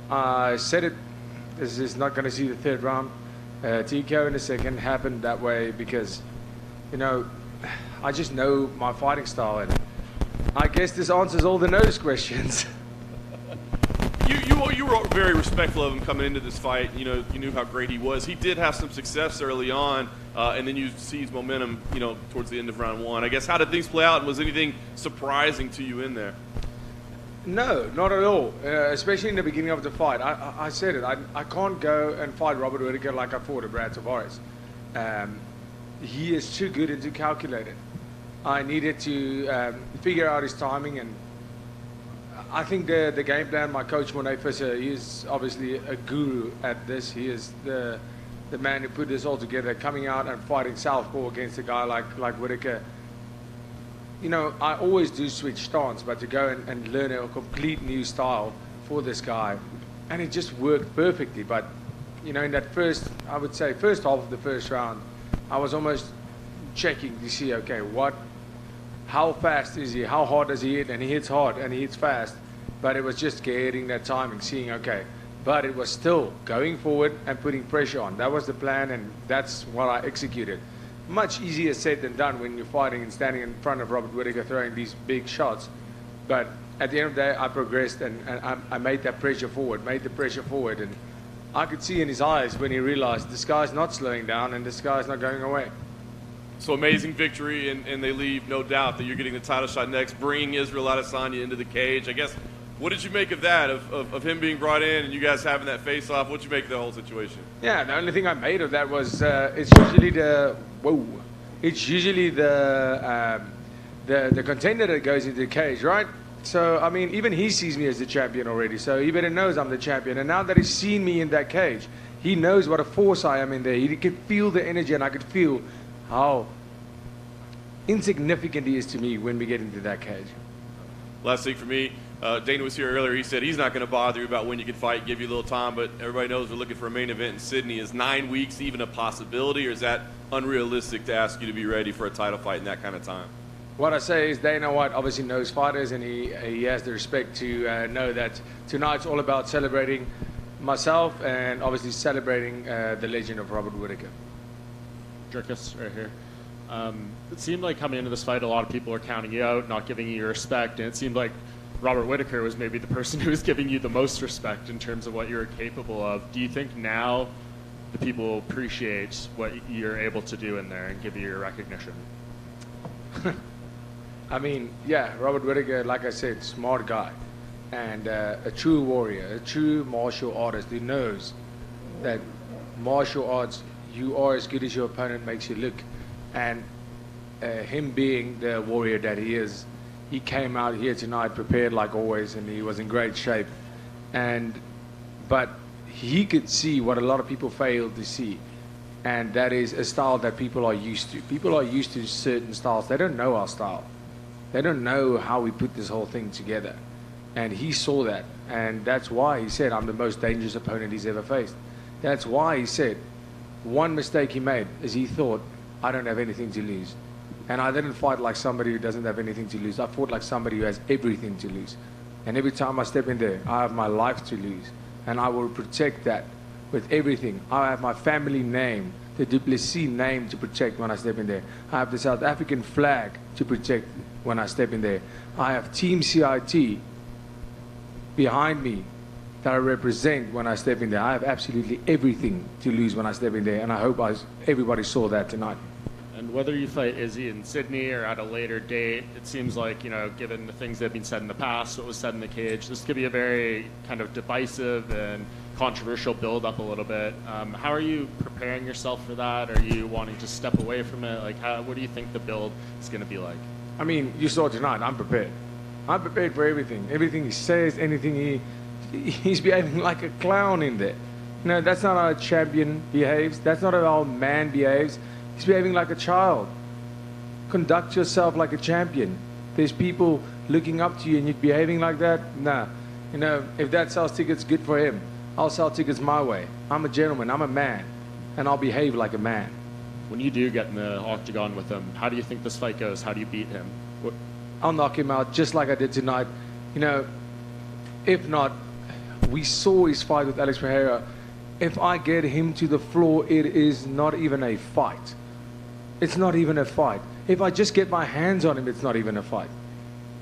I said it, this is not going to see the third round. TKO in the second happened that way because, you know, I just know my fighting style, and I guess this answers all the nose questions. You were very respectful of him coming into this fight. You know, you knew how great he was. He did have some success early on, and then you see his momentum, you know, towards the end of round one. I guess, how did things play out, and was anything surprising to you in there? No, not at all, especially in the beginning of the fight. I said it, I can't go and fight Robert Whittaker like I fought Brad Tavares. He is too good and too calculated. I needed to figure out his timing, and I think the game plan, my coach Monet Fischer, he is obviously a guru at this. He is the man who put this all together, coming out and fighting southpaw against a guy like Whittaker. You know, I always do switch stance, but to go and learn a complete new style for this guy, and it just worked perfectly. But, you know, in that first half of the first round, I was almost checking to see, okay, how fast is he? How hard does he hit? And he hits hard and he hits fast. But it was just getting that timing, seeing, okay. But it was still going forward and putting pressure on. That was the plan, and that's what I executed. Much easier said than done when you're fighting and standing in front of Robert Whittaker throwing these big shots. But at the end of the day, I progressed and I made that pressure forward, and I could see in his eyes when he realized this guy's not slowing down and this guy's not going away. So amazing victory, and they leave, no doubt, that you're getting the title shot next, bringing Israel Adesanya into the cage. I guess, what did you make of that, of him being brought in and you guys having that face-off? What did you make of the whole situation? Yeah, the only thing I made of that was it's usually the contender that goes into the cage, right? So, I mean, even he sees me as the champion already, so he better knows I'm the champion. And now that he's seen me in that cage, he knows what a force I am in there. He could feel the energy, and I could feel how insignificant he is to me when we get into that cage. Last thing for me, Dana was here earlier. He said he's not going to bother you about when you can fight, give you a little time, but everybody knows we're looking for a main event in Sydney. Is 9 weeks even a possibility, or is that unrealistic to ask you to be ready for a title fight in that kind of time? What I say is Dana White obviously knows fighters, and he has the respect to know that tonight's all about celebrating myself and obviously celebrating the legend of Robert Whittaker. Jerkus, right here. It seemed like coming into this fight, a lot of people were counting you out, not giving you your respect, and it seemed like Robert Whittaker was maybe the person who was giving you the most respect in terms of what you were capable of. Do you think now the people appreciate what you're able to do in there and give you your recognition? I mean, yeah, Robert Whittaker, like I said, smart guy, and a true warrior, a true martial artist who knows that martial arts, you are as good as your opponent makes you look. And him being the warrior that he is, he came out here tonight prepared like always, and he was in great shape. But he could see what a lot of people fail to see, and that is a style that people are used to. People are used to certain styles. They don't know our style. They don't know how we put this whole thing together. And he saw that, and that's why he said, I'm the most dangerous opponent he's ever faced. That's why he said, one mistake he made is he thought, I don't have anything to lose. And I didn't fight like somebody who doesn't have anything to lose. I fought like somebody who has everything to lose. And every time I step in there, I have my life to lose. And I will protect that with everything. I have my family name, the Duplessis name to protect when I step in there. I have the South African flag to protect when I step in there. I have Team CIT behind me that I represent when I step in there. I have absolutely everything to lose when I step in there, and I hope everybody saw that tonight. And whether you fight Izzy in Sydney or at a later date, it seems like, you know, given the things that have been said in the past, what was said in the cage, this could be a very kind of divisive and controversial build-up a little bit. How are you preparing yourself for that? Are you wanting to step away from it? Like, what do you think the build is going to be like? I mean, you saw tonight, I'm prepared. I'm prepared for everything. Everything he says, anything he's behaving like a clown in there. You know, that's not how a champion behaves. That's not how a man behaves. He's behaving like a child. Conduct yourself like a champion. There's people looking up to you and you're behaving like that? Nah. You know, if that sells tickets, good for him. I'll sell tickets my way. I'm a gentleman. I'm a man. And I'll behave like a man. When you do get in the octagon with him, how do you think this fight goes? How do you beat him? I'll knock him out just like I did tonight. You know, if not, we saw his fight with Alex Pereira. If I get him to the floor, it is not even a fight. It's not even a fight. If I just get my hands on him, it's not even a fight.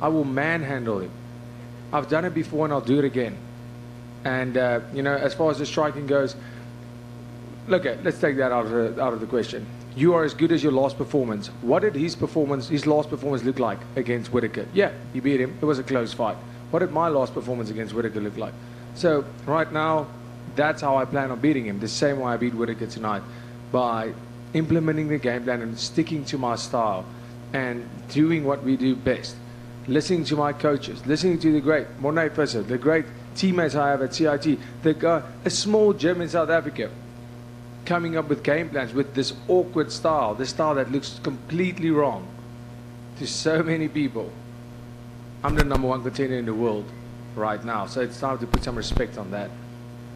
I will manhandle him. I've done it before and I'll do it again. And, you know, as far as the striking goes, let's take that out of the question. You are as good as your last performance. What did his last performance look like against Whittaker? Yeah, he beat him. It was a close fight. What did my last performance against Whittaker look like? So right now, that's how I plan on beating him. The same way I beat Whittaker tonight, by implementing the game plan and sticking to my style and doing what we do best. Listening to my coaches, listening to the great Mornay Visser, the great teammates I have at CIT, a small gym in South Africa, coming up with game plans with this awkward style, this style that looks completely wrong to so many people. I'm the #1 contender in the world right now, so it's time to put some respect on that.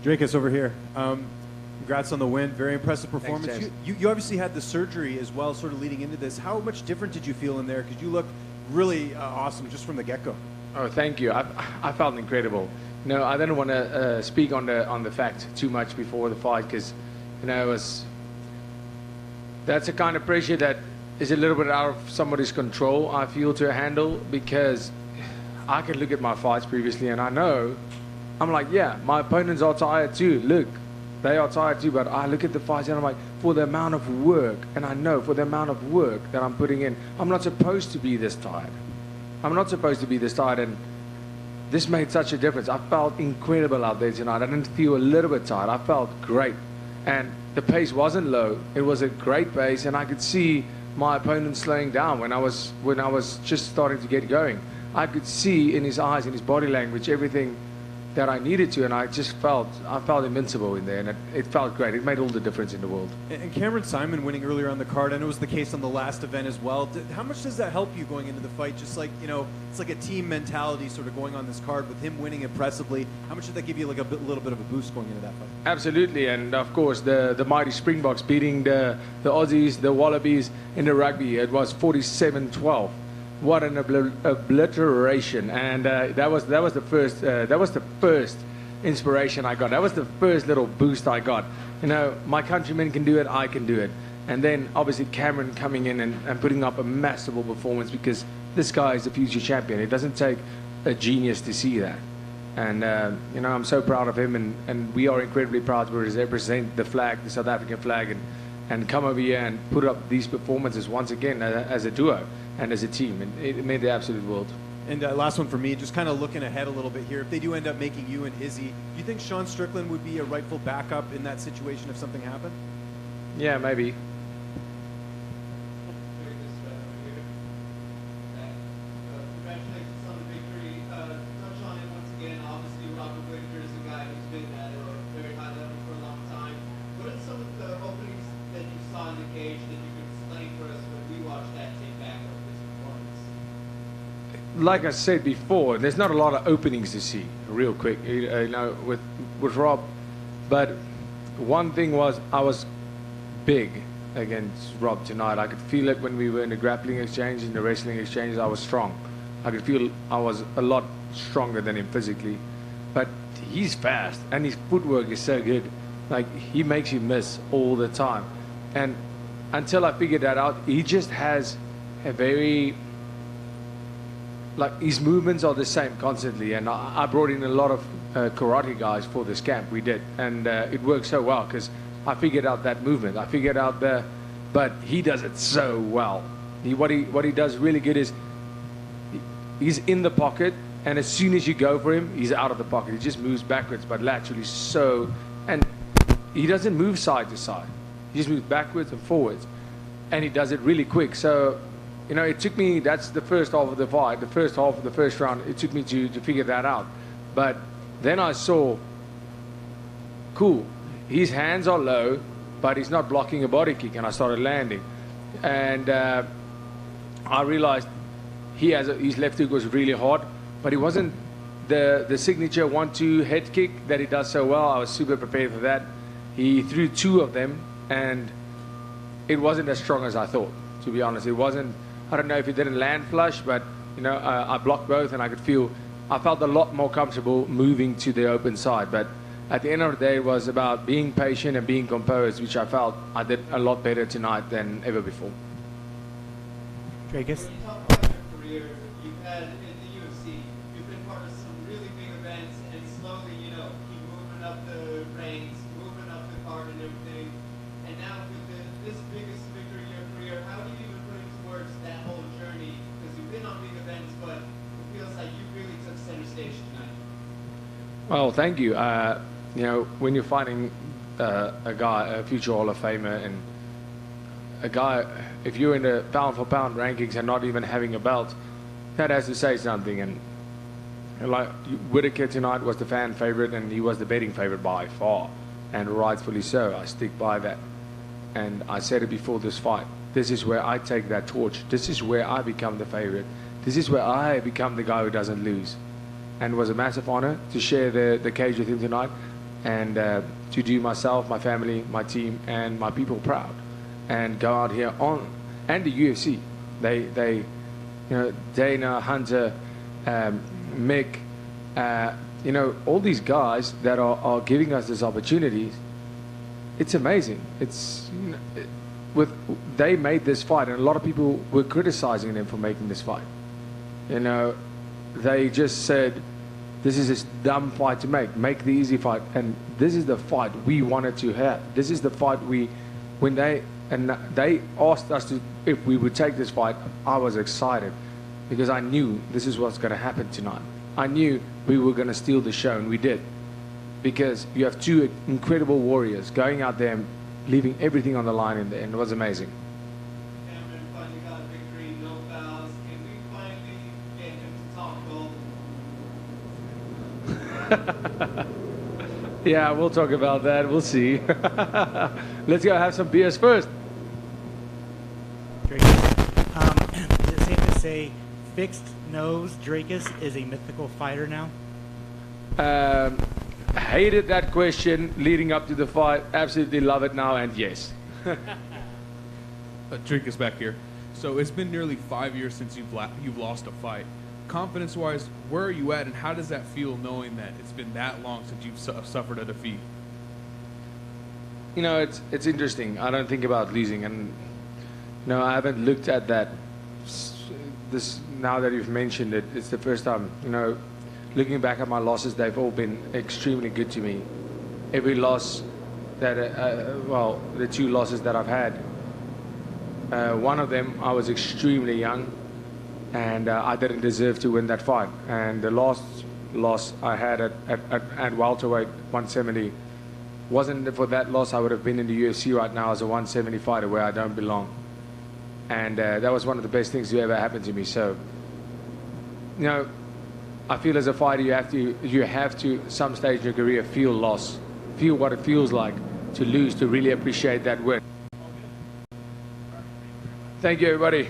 Drakus over here. Congrats on the win. Very impressive performance. Thanks, you obviously had the surgery as well, sort of leading into this. How much different did you feel in there? Because you looked really awesome just from the get-go. Oh, thank you. I felt incredible. No, I didn't want to speak on the fact too much before the fight because, you know, that's a kind of pressure that is a little bit out of somebody's control, I feel, to handle, because I can look at my fights previously and I know, I'm like, yeah, my opponents are tired too. Look, They are tired too, but I look at the fights and I'm like, for the amount of work, and I know for the amount of work that I'm putting in, I'm not supposed to be this tired. I'm not supposed to be this tired, and this made such a difference. I felt incredible out there tonight. I didn't feel a little bit tired. I felt great. And the pace wasn't low. It was a great pace, and I could see my opponent slowing down when I was just starting to get going. I could see in his eyes, in his body language, everything that I needed to, and I felt invincible in there, and it felt great. It made all the difference in the world. And Cameron Simon winning earlier on the card, I know it was the case on the last event as well. How much does that help you going into the fight? Just like, it's like a team mentality sort of going on this card with him winning impressively. How much did that give you like a little bit of a boost going into that fight? Absolutely, and of course the mighty Springboks beating the Aussies, the Wallabies in the rugby. It was 47-12. What an obliteration! And that was the first inspiration I got. That was the first little boost I got. My countrymen can do it, I can do it. And then obviously Cameron coming in and putting up a masterful performance, because this guy is the future champion. It doesn't take a genius to see that. And I'm so proud of him, and we are incredibly proud to represent the flag, the South African flag, and come over here and put up these performances once again as a duo and as a team, and it made the absolute world. And last one for me, just kind of looking ahead a little bit here. If they do end up making you and Izzy, do you think Sean Strickland would be a rightful backup in that situation if something happened? Yeah, maybe. Congratulations on the victory. Touch on it once again. Obviously, Robert Whitaker is a guy who's been at a very high level for a long time. What are some of the openings that you saw in the cage that you could explain for us when we watched that tape back of this performance? Like I said before, there's not a lot of openings to see real quick, with Rob. But one thing was, I was big against Rob tonight. I could feel it when we were in the grappling exchange, in the wrestling exchange. I was strong. I could feel I was a lot stronger than him physically. But he's fast, and his footwork is so good. Like, he makes you miss all the time. And until I figured that out, he just has a very, his movements are the same constantly. And I brought in a lot of karate guys for this camp. We did. And it worked so well because I figured out that movement. I figured out but he does it so well. What he does really good is he's in the pocket, and as soon as you go for him, he's out of the pocket. He just moves backwards, but laterally and he doesn't move side to side. He just moves backwards and forwards, and he does it really quick. So, it took me, that's the first half of the fight, the first half of the first round, it took me to figure that out. But then I saw, cool, his hands are low, but he's not blocking a body kick, and I started landing. And I realized his left hook was really hard, but it wasn't the signature 1-2 head kick that he does so well. I was super prepared for that. He threw 2 of them, and it wasn't as strong as I thought, to be honest. It wasn't, I don't know if it didn't land flush, but I blocked both, and I felt a lot more comfortable moving to the open side. But at the end of the day, it was about being patient and being composed, which I felt I did a lot better tonight than ever before. Drakus? When you talk about your career, you've had in the UFC, you've been part of some really big events, and slowly, keep moving up the ranks, moving up the card and everything. And now with this biggest victory in your career, how do you even put into words that whole journey? Because you've been on big events, but it feels like you really took center stage tonight. Well, thank you. When you're fighting a future Hall of Famer, and a guy, if you're in the pound for pound rankings and not even having a belt, that has to say something. And like Whitaker tonight was the fan favorite, and he was the betting favorite by far, and rightfully so. I stick by that. And I said it before this fight. This is where I take that torch. This is where I become the favorite. This is where I become the guy who doesn't lose. And it was a massive honor to share the cage with him tonight, and to do myself, my family, my team, and my people proud, and go out here and the UFC. They Dana, Hunter, Mick, all these guys that are giving us these opportunities. It's amazing. They made this fight, and a lot of people were criticizing them for making this fight. They just said, this is a dumb fight to make. Make the easy fight. And this is the fight we wanted to have. This is the fight when they asked us if we would take this fight, I was excited because I knew this is what's going to happen tonight. I knew we were going to steal the show, and we did. Because you have two incredible warriors going out there and leaving everything on the line in the end. It was amazing. Cameron finally got a victory, no fouls. Can we finally get him to talk gold? Yeah, we'll talk about that. We'll see. Let's go have some beers first. Dracus, is it safe to say fixed nose Dracus is a mythical fighter now? Hated that question leading up to the fight. Absolutely love it now, and yes. Drink us back here. So it's been nearly 5 years since you've lost a fight. Confidence-wise, where are you at, and how does that feel knowing that it's been that long since you've suffered a defeat? You know, it's interesting. I don't think about losing, and I haven't looked at that. This now that you've mentioned it, it's the first time. Looking back at my losses, they've all been extremely good to me. Every loss that, the two losses that I've had, one of them I was extremely young, and I didn't deserve to win that fight. And the last loss I had at welterweight 170, wasn't it for that loss I would have been in the UFC right now as a 170 fighter where I don't belong. And that was one of the best things to ever happen to me. So, I feel as a fighter you have to some stage in your career feel loss, feel what it feels like to lose, to really appreciate that win. Thank you, everybody.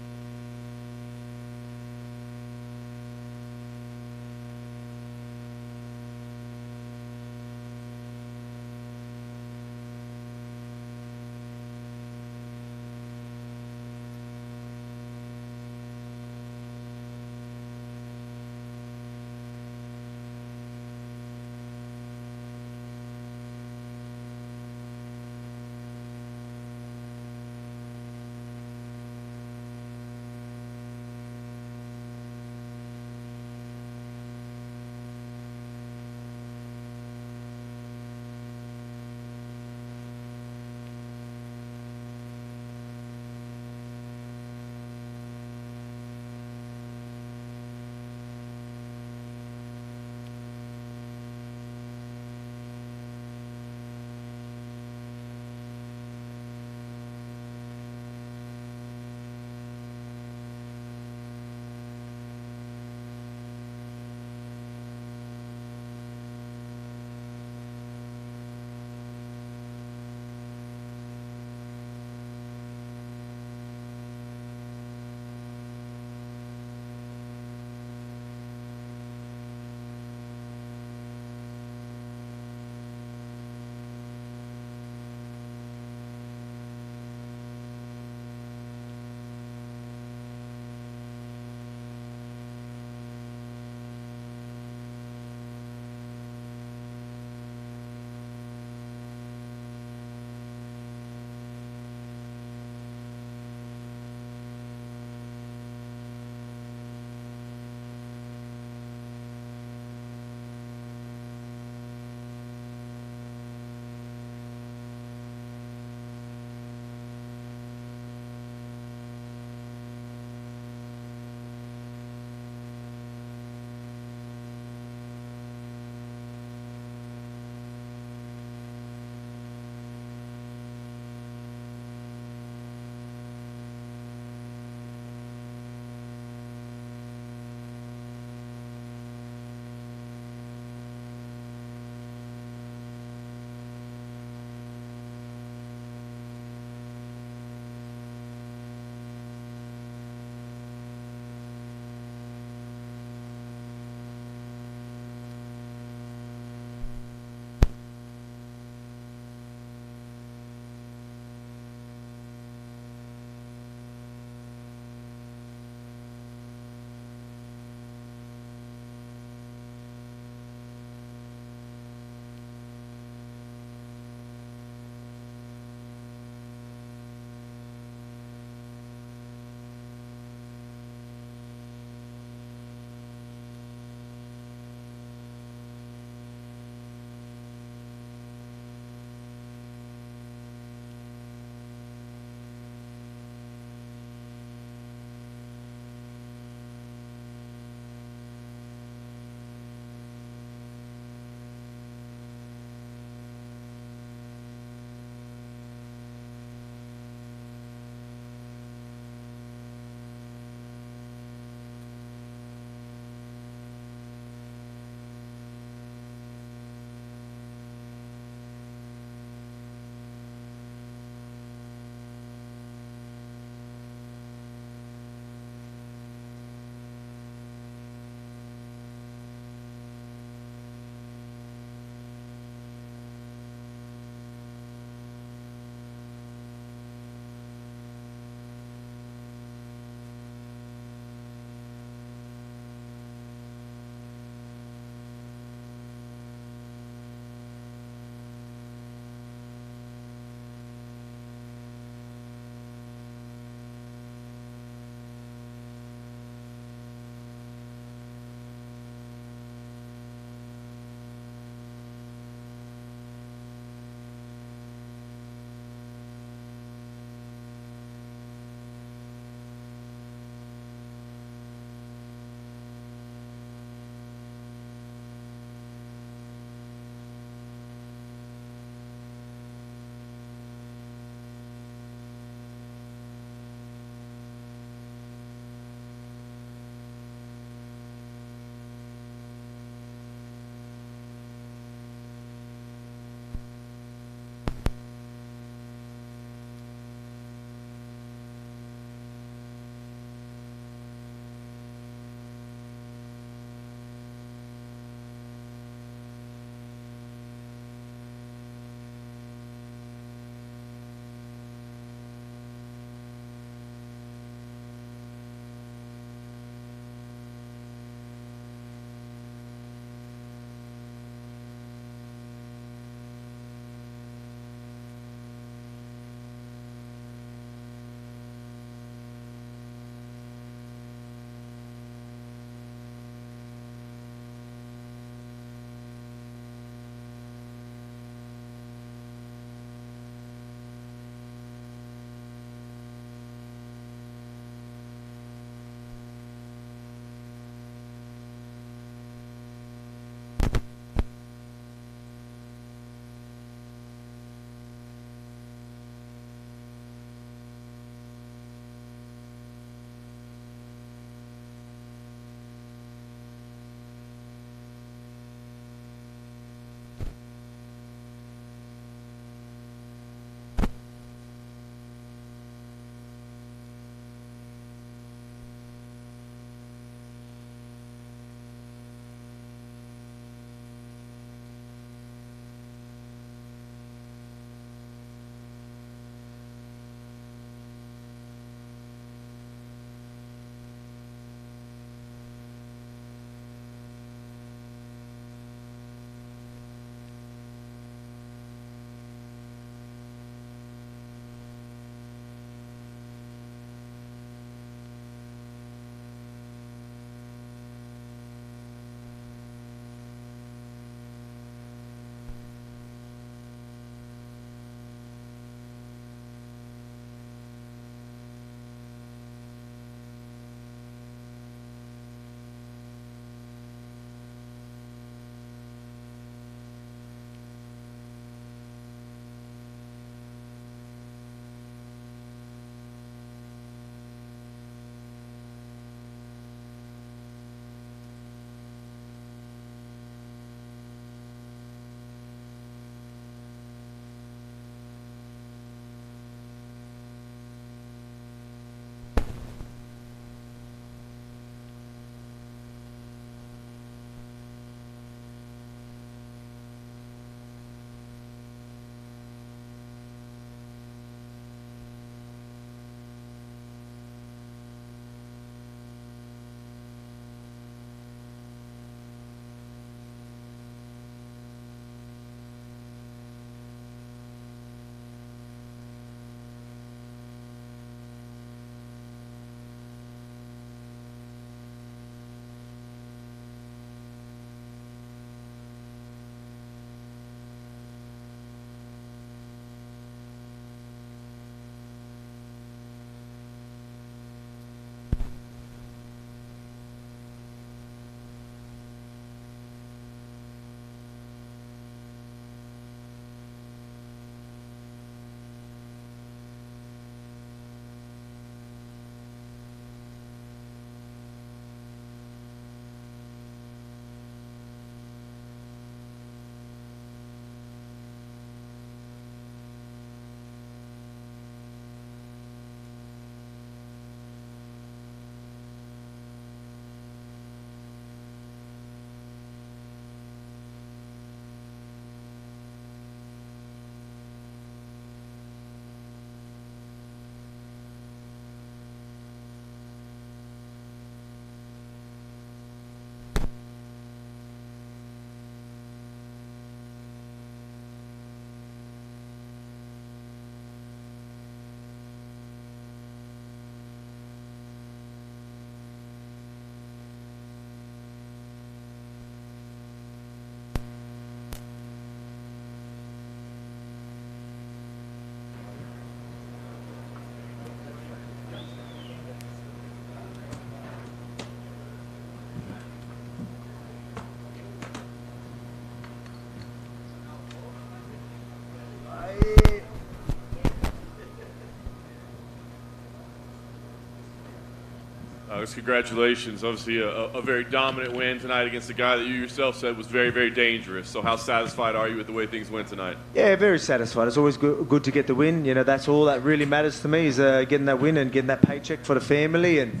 Congratulations. Obviously, a very dominant win tonight against a guy that you yourself said was very, very dangerous. So how satisfied are you with the way things went tonight? Yeah, very satisfied. It's always good to get the win. You know, that's all that really matters to me is getting that win and getting that paycheck for the family and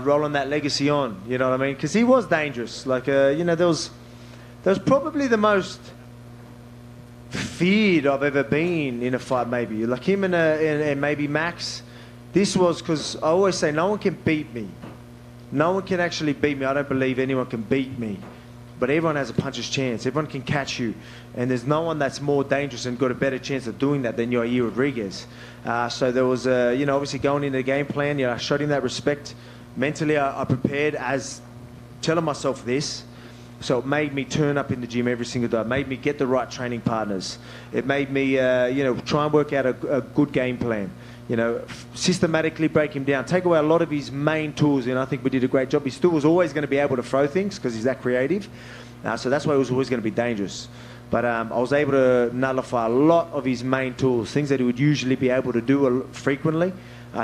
rolling that legacy on. You know what I mean? Because he was dangerous. Like, you know, there was probably the most feared I've ever been in a fight, maybe. Like him and maybe Max. This was because I always say no one can beat me. No one can actually beat me. I don't believe anyone can beat me. But everyone has a puncher's chance. Everyone can catch you. And there's no one that's more dangerous and got a better chance of doing that than Yair Rodriguez. So there was, you know, obviously going into the game plan, you know, I showed him that respect. Mentally, I prepared as telling myself this. So it made me turn up in the gym every single day. It made me get the right training partners. It made me, you know, try and work out a good game plan. You know, systematically break him down, take away a lot of his main tools, and I think we did a great job. He still was always going to be able to throw things because he's that creative. So that's why he was always going to be dangerous. But I was able to nullify a lot of his main tools, things that he would usually be able to do frequently.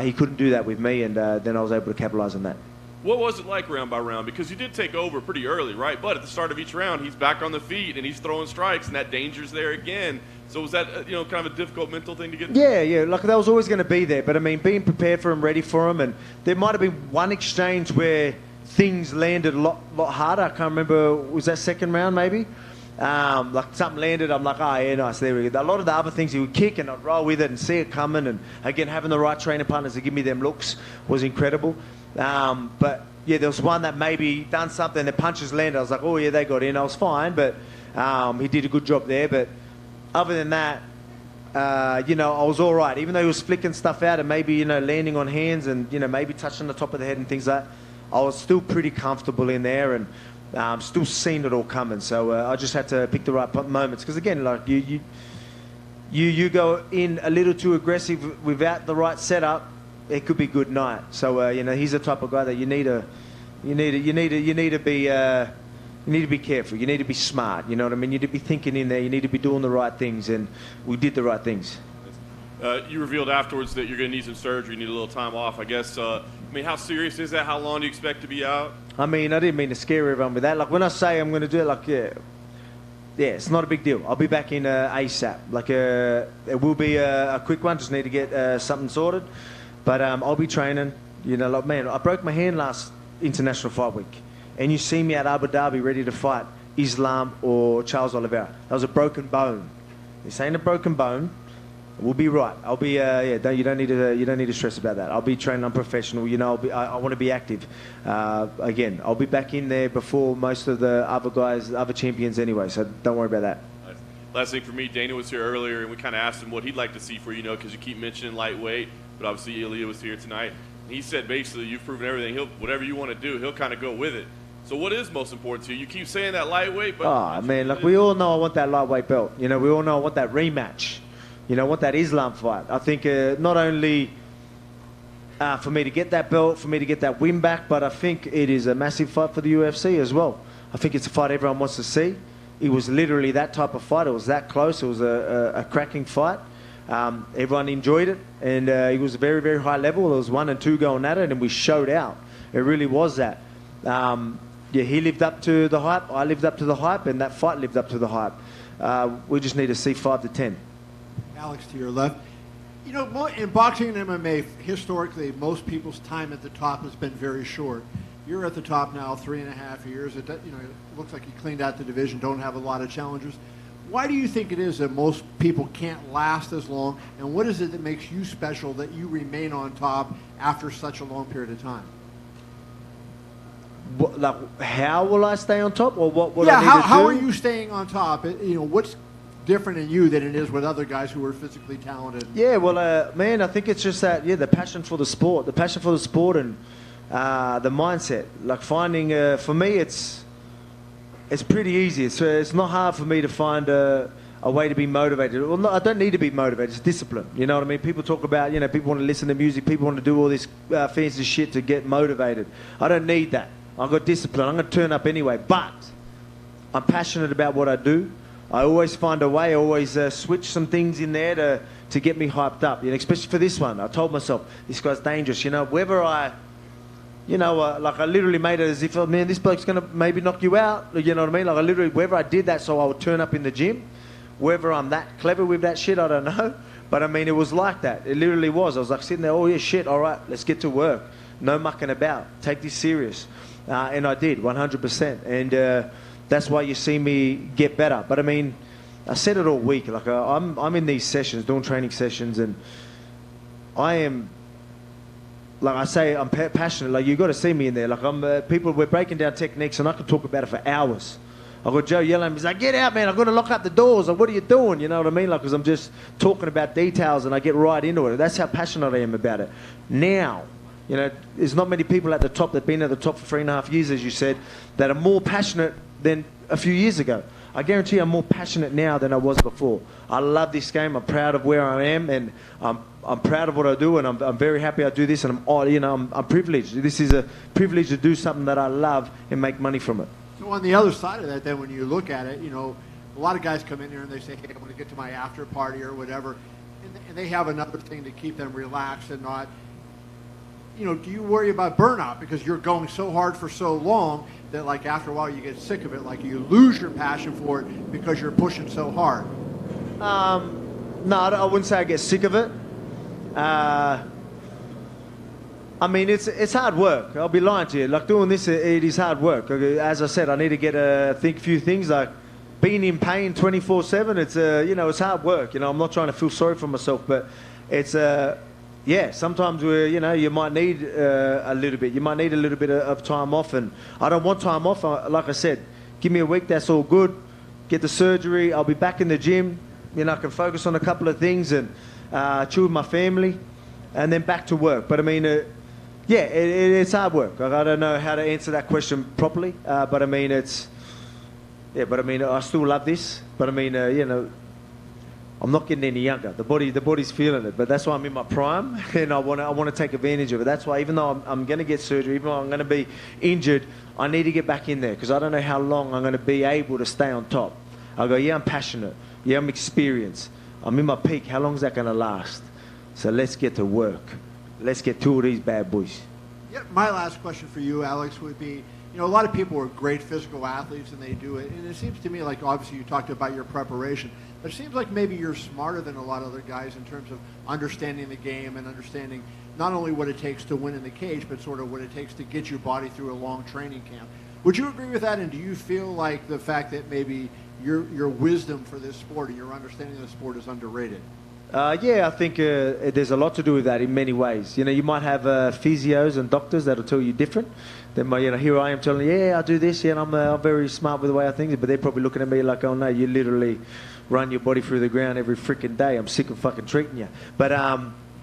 He couldn't do that with me, and then I was able to capitalize on that. What was it like round by round? Because you did take over pretty early, right? But at the start of each round, he's back on the feet and he's throwing strikes, and that danger's there again. So was that, you know, kind of a difficult mental thing to get? Yeah, like that was always going to be there. But I mean, being prepared for him, ready for him, and there might have been one exchange where things landed a lot harder. I can't remember. Was that second round maybe? Like something landed. I'm like, oh yeah, nice. There we go. A lot of the other things he would kick and I'd roll with it and see it coming. And again, having the right training partners to give me them looks was incredible. But yeah, there was one that maybe done something. The punches landed. I was like, oh yeah, they got in. I was fine, but he did a good job there. But other than that, you know, I was all right. Even though he was flicking stuff out and maybe, you know, landing on hands and, you know, maybe touching the top of the head and things like that, I was still pretty comfortable in there and still seeing it all coming. So I just had to pick the right moments. Because again, like you go in a little too aggressive without the right setup, it could be good night. So you know, he's the type of guy that you need to be careful. You need to be smart. You know what I mean? You need to be thinking in there. You need to be doing the right things, and we did the right things. You revealed afterwards that you're going to need some surgery. You need a little time off, I guess. I mean, how serious is that? How long do you expect to be out? I mean, I didn't mean to scare everyone with that. Like when I say I'm going to do it, like yeah, it's not a big deal. I'll be back in ASAP. Like it will be a quick one. Just need to get something sorted. But I'll be training. You know, like man, I broke my hand last International Fight Week. And you see me at Abu Dhabi ready to fight Islam or Charles Oliveira. That was a broken bone. This ain't a broken bone. We'll be right. I'll be you don't need to stress about that. I'll be training. I'm professional. You know, I want to be active. Again, I'll be back in there before most of the other guys, other champions anyway. So don't worry about that. Last thing for me, Dana was here earlier, and we kind of asked him what he'd like to see for you know, because you keep mentioning lightweight, but obviously Ilya was here tonight. And he said basically you've proven everything. Whatever you want to do, he'll kind of go with it. So what is most important to you? You keep saying that lightweight, but... Oh, man, look, we all know I want that lightweight belt. You know, we all know I want that rematch. You know, I want that Islam fight. I think not only for me to get that belt, for me to get that win back, but I think it is a massive fight for the UFC as well. I think it's a fight everyone wants to see. It was literally that type of fight. It was that close. It was a cracking fight. Everyone enjoyed it, and it was a very, very high level. There was 1 and 2 going at it, and we showed out. It really was that. Yeah, he lived up to the hype, I lived up to the hype, and that fight lived up to the hype. We just need to see 5 to 10. Alex, to your left. You know, in boxing and MMA, historically, most people's time at the top has been very short. You're at the top now 3.5 years. It looks like you cleaned out the division, don't have a lot of challengers. Why do you think it is that most people can't last as long, and what is it that makes you special that you remain on top after such a long period of time? Like, how will I stay on top, or what will I need to do? How are you staying on top? You know, what's different in you than it is with other guys who are physically talented? Yeah, well, man, I think it's just that, the passion for the sport, and the mindset. Like finding, for me, it's pretty easy. It's not hard for me to find a way to be motivated. Well, no, I don't need to be motivated. It's discipline. You know what I mean? People talk about, people want to listen to music. People want to do all this fancy shit to get motivated. I don't need that. I've got discipline. I'm going to turn up anyway. But I'm passionate about what I do. I always find a way. I always switch some things in there to get me hyped up. Especially for this one. I told myself, this guy's dangerous. Whether I you know, like I literally made it as if, oh, man, this bloke's going to maybe knock you out. You know what I mean? Like I literally, whether I did that so I would turn up in the gym, whether I'm that clever with that shit, I don't know. But I mean, it was like that. It literally was. I was like sitting there, oh yeah, shit, all right, let's get to work. No mucking about. Take this serious. And I did, 100%. And that's why you see me get better. But I mean, I said it all week. Like I'm in these sessions, doing training sessions, and I am, like I say, I'm passionate. Like you got to see me in there. Like we're breaking down techniques, and I could talk about it for hours. I got Joe yelling at me. He's like, "Get out, man! I've got to lock up the doors." Like, what are you doing? You know what I mean? Like, because I'm just talking about details, and I get right into it. That's how passionate I am about it. Now, you know, there's not many people at the top that've been at the top for 3.5 years, as you said, that are more passionate than a few years ago. I guarantee I'm more passionate now than I was before. I love this game. I'm proud of where I am, and I'm proud of what I do, and I'm very happy I do this, and I'm privileged. This is a privilege to do something that I love and make money from it. So on the other side of that, then when you look at it, you know, a lot of guys come in here and they say, hey, I want to get to my after party or whatever, and they have another thing to keep them relaxed and not, you know, do you worry about burnout because you're going so hard for so long that like after a while you get sick of it, like you lose your passion for it because you're pushing so hard? No, I wouldn't say I get sick of it. I mean, it's hard work. I'll be lying to you. Like doing this, it is hard work. As I said, I need to get a few things like being in pain 24/7. It's you know, it's hard work. You know, I'm not trying to feel sorry for myself, but it's yeah. Sometimes you know, you might need a little bit. You might need a little bit of time off, and I don't want time off. Like I said, give me a week. That's all good. Get the surgery. I'll be back in the gym. You know, I can focus on a couple of things and chill with my family, and then back to work. But I mean. Yeah, it's hard work. I don't know how to answer that question properly, but I mean but I mean I still love this. But I mean you know, I'm not getting any younger. The body's feeling it. But that's why I'm in my prime, and I want to take advantage of it. That's why even though I'm going to get surgery, even though I'm going to be injured, I need to get back in there because I don't know how long I'm going to be able to stay on top. I go, yeah, I'm passionate. Yeah, I'm experienced. I'm in my peak. How long is that going to last? So let's get to work. Let's get two of these bad boys. Yeah, my last question for you, Alex, would be, you know, a lot of people are great physical athletes and they do it. And it seems to me like, obviously, you talked about your preparation, but it seems like maybe you're smarter than a lot of other guys in terms of understanding the game and understanding not only what it takes to win in the cage, but sort of what it takes to get your body through a long training camp. Would you agree with that? And do you feel like the fact that maybe your wisdom for this sport and your understanding of the sport is underrated? Yeah, I think there's a lot to do with that in many ways. You know, you might have physios and doctors that'll tell you different. Then, you know, here I am telling you, yeah, I do this, yeah, and I'm very smart with the way I think, but they're probably looking at me like, oh no, you literally run your body through the ground every freaking day. I'm sick of fucking treating you. But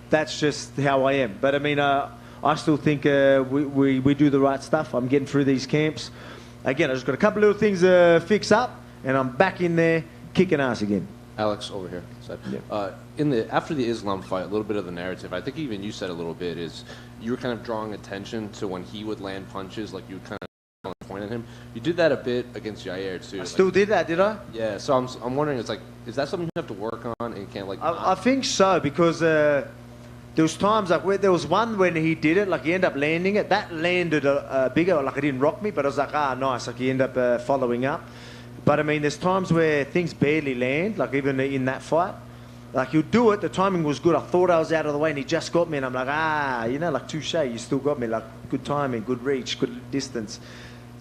that's just how I am. But I mean, I still think we do the right stuff. I'm getting through these camps. Again, I just got a couple little things to fix up, and I'm back in there kicking ass again. Alex, over here. Yeah. After the Islam fight, a little bit of the narrative, I think even you said a little bit, is you were kind of drawing attention to when he would land punches, like you would kind of point at him. You did that a bit against Yair too. I still did that, did I? Yeah. So I'm wondering, it's like, is that something you have to work on and can't like? I think so because there was times like where there was one when he did it, like he ended up landing it. That landed bigger, like it didn't rock me, but I was like, nice. Like he ended up following up. But I mean, there's times where things barely land, like even in that fight. Like he'll do it, the timing was good. I thought I was out of the way and he just got me and I'm like, you know, like touche, you still got me. Like good timing, good reach, good distance.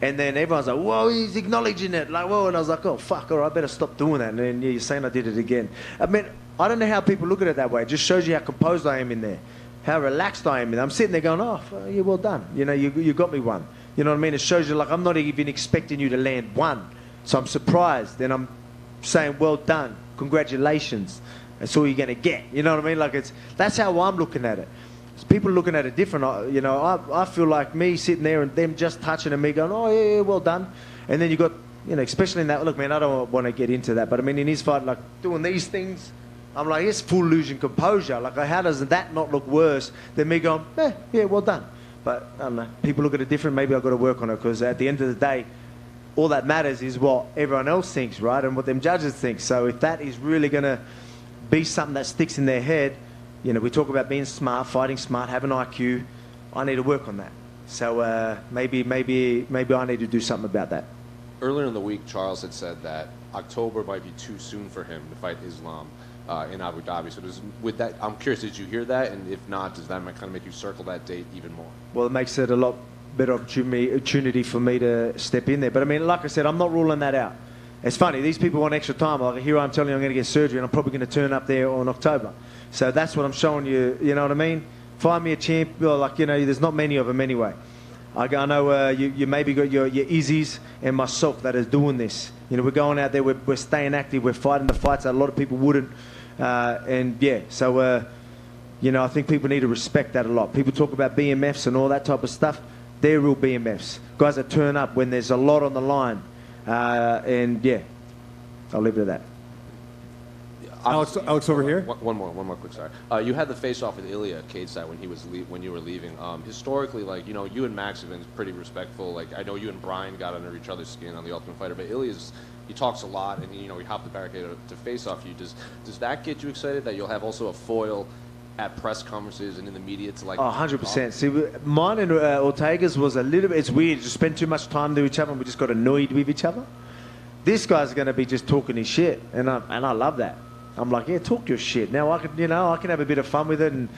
And then everyone's like, whoa, he's acknowledging it. Like, whoa, and I was like, oh, fuck, all right, I better stop doing that. And then you're saying I did it again. I mean, I don't know how people look at it that way. It just shows you how composed I am in there, how relaxed I am in there. I'm sitting there going, oh, yeah, well done. You know, you got me one. You know what I mean? It shows you, like, I'm not even expecting you to land one. So I'm surprised, and I'm saying, well done, congratulations. That's all you're going to get. You know what I mean? Like that's how I'm looking at it. People looking at it different. You know, I feel like me sitting there and them just touching and me going, oh yeah, well done. And then you got, you know, especially in that. Look, man, I don't want to get into that, but I mean, in his fight, like doing these things, I'm like, it's full losing composure. Like, how does that not look worse than me going, yeah, well done? But I don't know. People look at it different. Maybe I've got to work on it because at the end of the day, all that matters is what everyone else thinks, right? And what them judges think. So if that is really going to be something that sticks in their head, you know, we talk about being smart, fighting smart, having IQ. I need to work on that. So maybe I need to do something about that. Earlier in the week, Charles had said that October might be too soon for him to fight Islam in Abu Dhabi. So with that, I'm curious, did you hear that? And if not, does that kind of make you circle that date even more? Well, it makes it a lot better opportunity for me to step in there. But I mean, like I said, I'm not ruling that out. It's funny, these people want extra time. Like here I'm telling you I'm going to get surgery and I'm probably going to turn up there in October. So that's what I'm showing you, you know what I mean? Find me a champ, well, like, you know, there's not many of them anyway. I know you maybe got your Izzies and myself that is doing this. You know, we're going out there, we're staying active, we're fighting the fights that a lot of people wouldn't. And yeah, so, you know, I think people need to respect that a lot. People talk about BMFs and all that type of stuff. They're real BMFs. Guys that turn up when there's a lot on the line. And yeah, I'll leave it at that. Alex over here. One more quick, sorry. You had the face-off with Ilya cage side when you were leaving. Historically, like, you know, you and Max have been pretty respectful. Like, I know you and Brian got under each other's skin on The Ultimate Fighter, but Ilya's, he talks a lot, and you know, he hopped the barricade to face off you. Does that get you excited that you'll have also a foil at press conferences and in the media to like? Oh, 100%. See, mine and Ortega's was a little bit. It's weird. Just spend too much time to each other, and we just got annoyed with each other. This guy's going to be just talking his shit, and I love that. I'm like, yeah, talk your shit. Now I can have a bit of fun with it and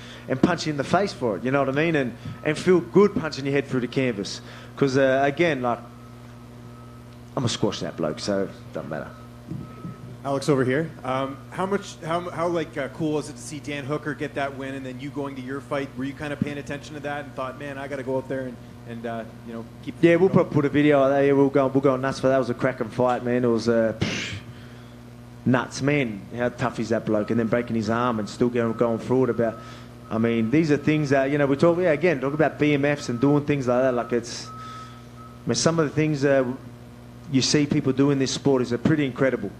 punch you in the face for it. You know what I mean? And feel good punching your head through the canvas. Because again, like, I'm gonna squash that bloke, so it doesn't matter. Alex over here. How cool was it to see Dan Hooker get that win, and then you going to your fight? Were you kind of paying attention to that and thought, man, I got to go out there and you know, keep? Yeah, we'll probably put a video out there. Yeah, we'll go nuts for that. It was a cracking fight, man. It was nuts, man. How tough is that bloke? And then breaking his arm and still going through it. About, I mean, these are things that, you know, we talk about BMFs and doing things like that. Like, it's, I mean, some of the things you see people do in this sport is pretty incredible.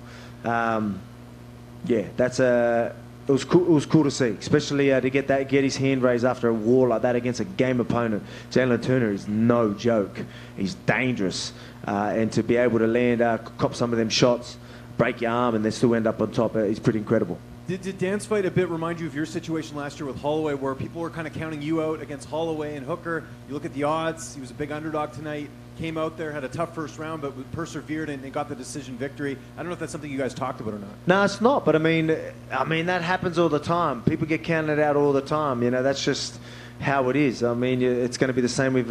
Yeah, that's it was cool. It was cool to see, especially to get his hand raised after a war like that against a game opponent. Jalen Turner is no joke. He's dangerous, and to be able to land, cop some of them shots, break your arm, and then still end up on top is pretty incredible. Did Dan's fight a bit remind you of your situation last year with Holloway, where people were kind of counting you out against Holloway and Hooker? You look at the odds. He was a big underdog tonight. Came out there, had a tough first round, but persevered and got the decision victory. I don't know if that's something you guys talked about or not. No, it's not. But I mean that happens all the time. People get counted out all the time. You know, that's just how it is. I mean, it's going to be the same with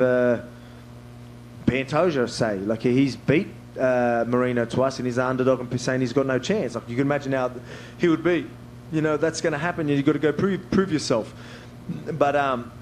Pantoja, say. Like, he's beat Marino twice, and he's an underdog, and saying he's got no chance. Like, you can imagine how he would be. You know, that's going to happen. You've got to go prove yourself. But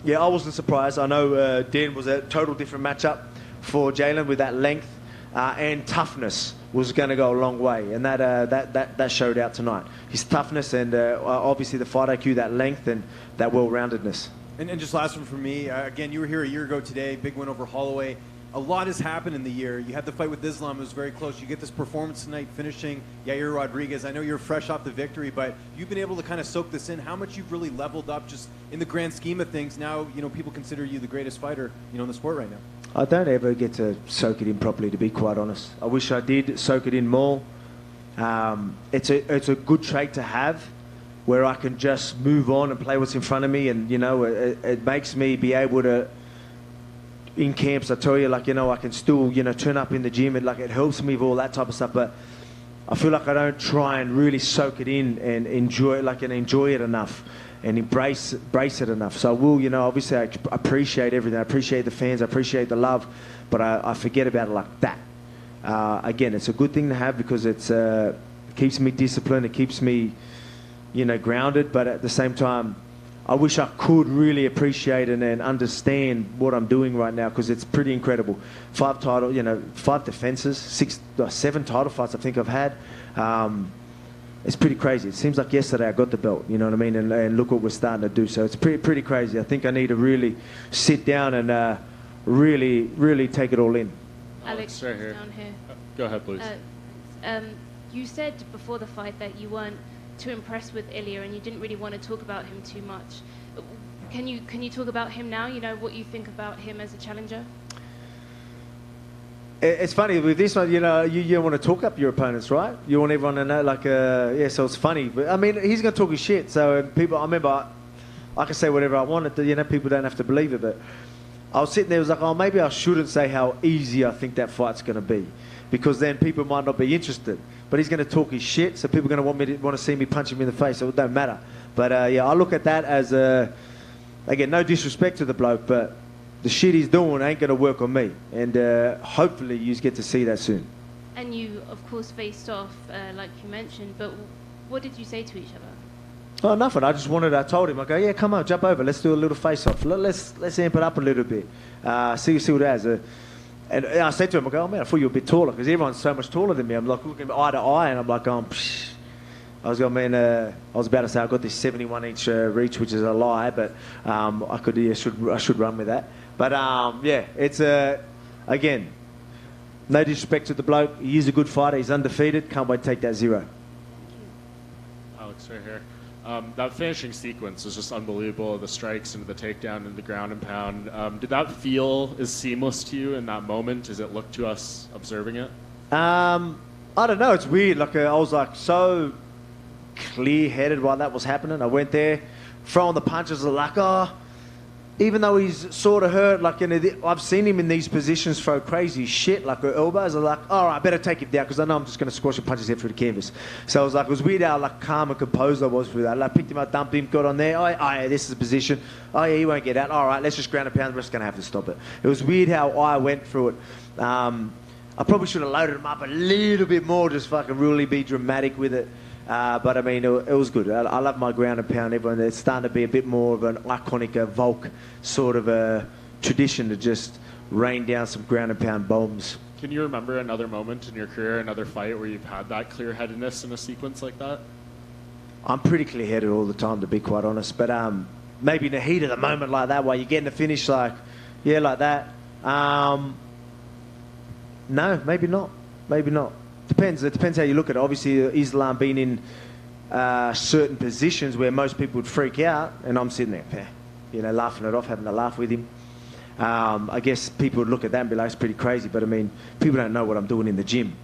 yeah, I wasn't surprised. I know Dan was a total different matchup for Jalen with that length and toughness was going to go a long way, and that showed out tonight. His toughness and obviously the fight IQ, that length and that well-roundedness. And just last one from me. Again, you were here a year ago today. Big win over Holloway. A lot has happened in the year. You had the fight with Islam. It was very close. You get this performance tonight, finishing Yair Rodriguez. I know you're fresh off the victory, but you've been able to kind of soak this in. How much you've really leveled up just in the grand scheme of things. Now, you know, people consider you the greatest fighter, you know, in the sport right now. I don't ever get to soak it in properly, to be quite honest. I wish I did soak it in more. It's a good trait to have, where I can just move on and play what's in front of me, and you know, it makes me be able to. In camps, I tell you, like, you know, I can still, you know, turn up in the gym, and like, it helps me with all that type of stuff. But I feel like I don't try and really soak it in and enjoy it enough. And embrace it enough. So I will, you know, obviously I appreciate everything. I appreciate the fans. I appreciate the love, but I forget about it like that. Again, it's a good thing to have because it keeps me disciplined. It keeps me, you know, grounded. But at the same time, I wish I could really appreciate it and understand what I'm doing right now, because it's pretty incredible. 5 defenses, 7 title fights I think I've had. It's pretty crazy. It seems like yesterday I got the belt, you know what I mean? And look what we're starting to do. So it's pretty crazy. I think I need to really sit down and really take it all in. Alex, right here. down here. Go ahead, please. You said before the fight that you weren't too impressed with Ilya and you didn't really want to talk about him too much. Can you talk about him now? You know, what you think about him as a challenger? It's funny with this one, you know, you want to talk up your opponents, right? You want everyone to know, like, yeah. So it's funny, but I mean, he's going to talk his shit. So people, I remember, I can say whatever I wanted to. You know, people don't have to believe it, but I was sitting there, I was like, oh, maybe I shouldn't say how easy I think that fight's going to be, because then people might not be interested. But he's going to talk his shit, so people are going to want to see me punch him in the face, so it don't matter. But yeah, I look at that as again, no disrespect to the bloke, but the shit he's doing ain't going to work on me. And hopefully you get to see that soon. And you, of course, faced off, like you mentioned, but what did you say to each other? Oh, nothing. I told him, I go, yeah, come on, jump over. Let's do a little face-off. Let's amp it up a little bit. See what it has. And I said to him, I go, oh, man, I thought you were a bit taller, because everyone's so much taller than me. I'm like looking eye to eye, and I'm like, psh. I was going, man, I was about to say I got this 71-inch reach, which is a lie, but I should run with that. But yeah, it's again, no disrespect to the bloke. He is a good fighter. He's undefeated. Can't wait to take that 0. Alex, right here. That finishing sequence was just unbelievable. The strikes into the takedown and the ground and pound. Did that feel as seamless to you in that moment as it looked to us observing it? I don't know. It's weird. Like I was like so clear-headed while that was happening. I went there, throwing the punches. Like, oh, even though he's sort of hurt, like I've seen him in these positions throw crazy shit, like her elbows. I'm like, all right, I better take him down, because I know I'm just going to squash and punch his head through the canvas. So I was like, it was weird how like calm and composed I was through that. Like, picked him up, dumped him, got on there. Oh yeah, this is the position. Oh yeah, he won't get out. All right, let's just ground and pound. We're just going to have to stop it. It was weird how I went through it. I probably should have loaded him up a little bit more, just fucking really be dramatic with it. But I mean, it was good. I love my ground and pound. Everyone, it's starting to be a bit more of an iconic Volk sort of a tradition to just rain down some ground and pound bombs. Can you remember another moment in your career, another fight where you've had that clear-headedness in a sequence like that? I'm pretty clear-headed all the time, to be quite honest. But maybe in the heat of the moment like that, while you're getting the finish, like, yeah, like that. No, maybe not. Maybe not. Depends. It depends how you look at it. Obviously, Islam being in certain positions where most people would freak out, and I'm sitting there, laughing it off, having a laugh with him. I guess people would look at that and be like, it's pretty crazy. But I mean, people don't know what I'm doing in the gym.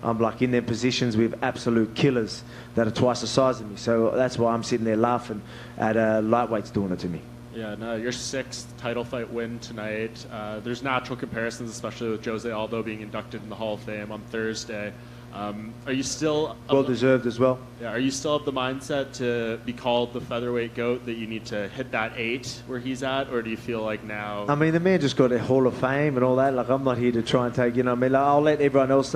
I'm like in their positions with absolute killers that are twice the size of me. So that's why I'm sitting there laughing at lightweights doing it to me. Yeah, no, your 6th title fight win tonight. There's natural comparisons, especially with Jose Aldo being inducted in the Hall of Fame on Thursday. Are you still well deserved as well? Yeah. Are you still of the mindset to be called the featherweight GOAT, that you need to hit that 8 where he's at, or do you feel like now? I mean, the man just got a Hall of Fame and all that. Like, I'm not here to try and take, I mean, like, I'll let everyone else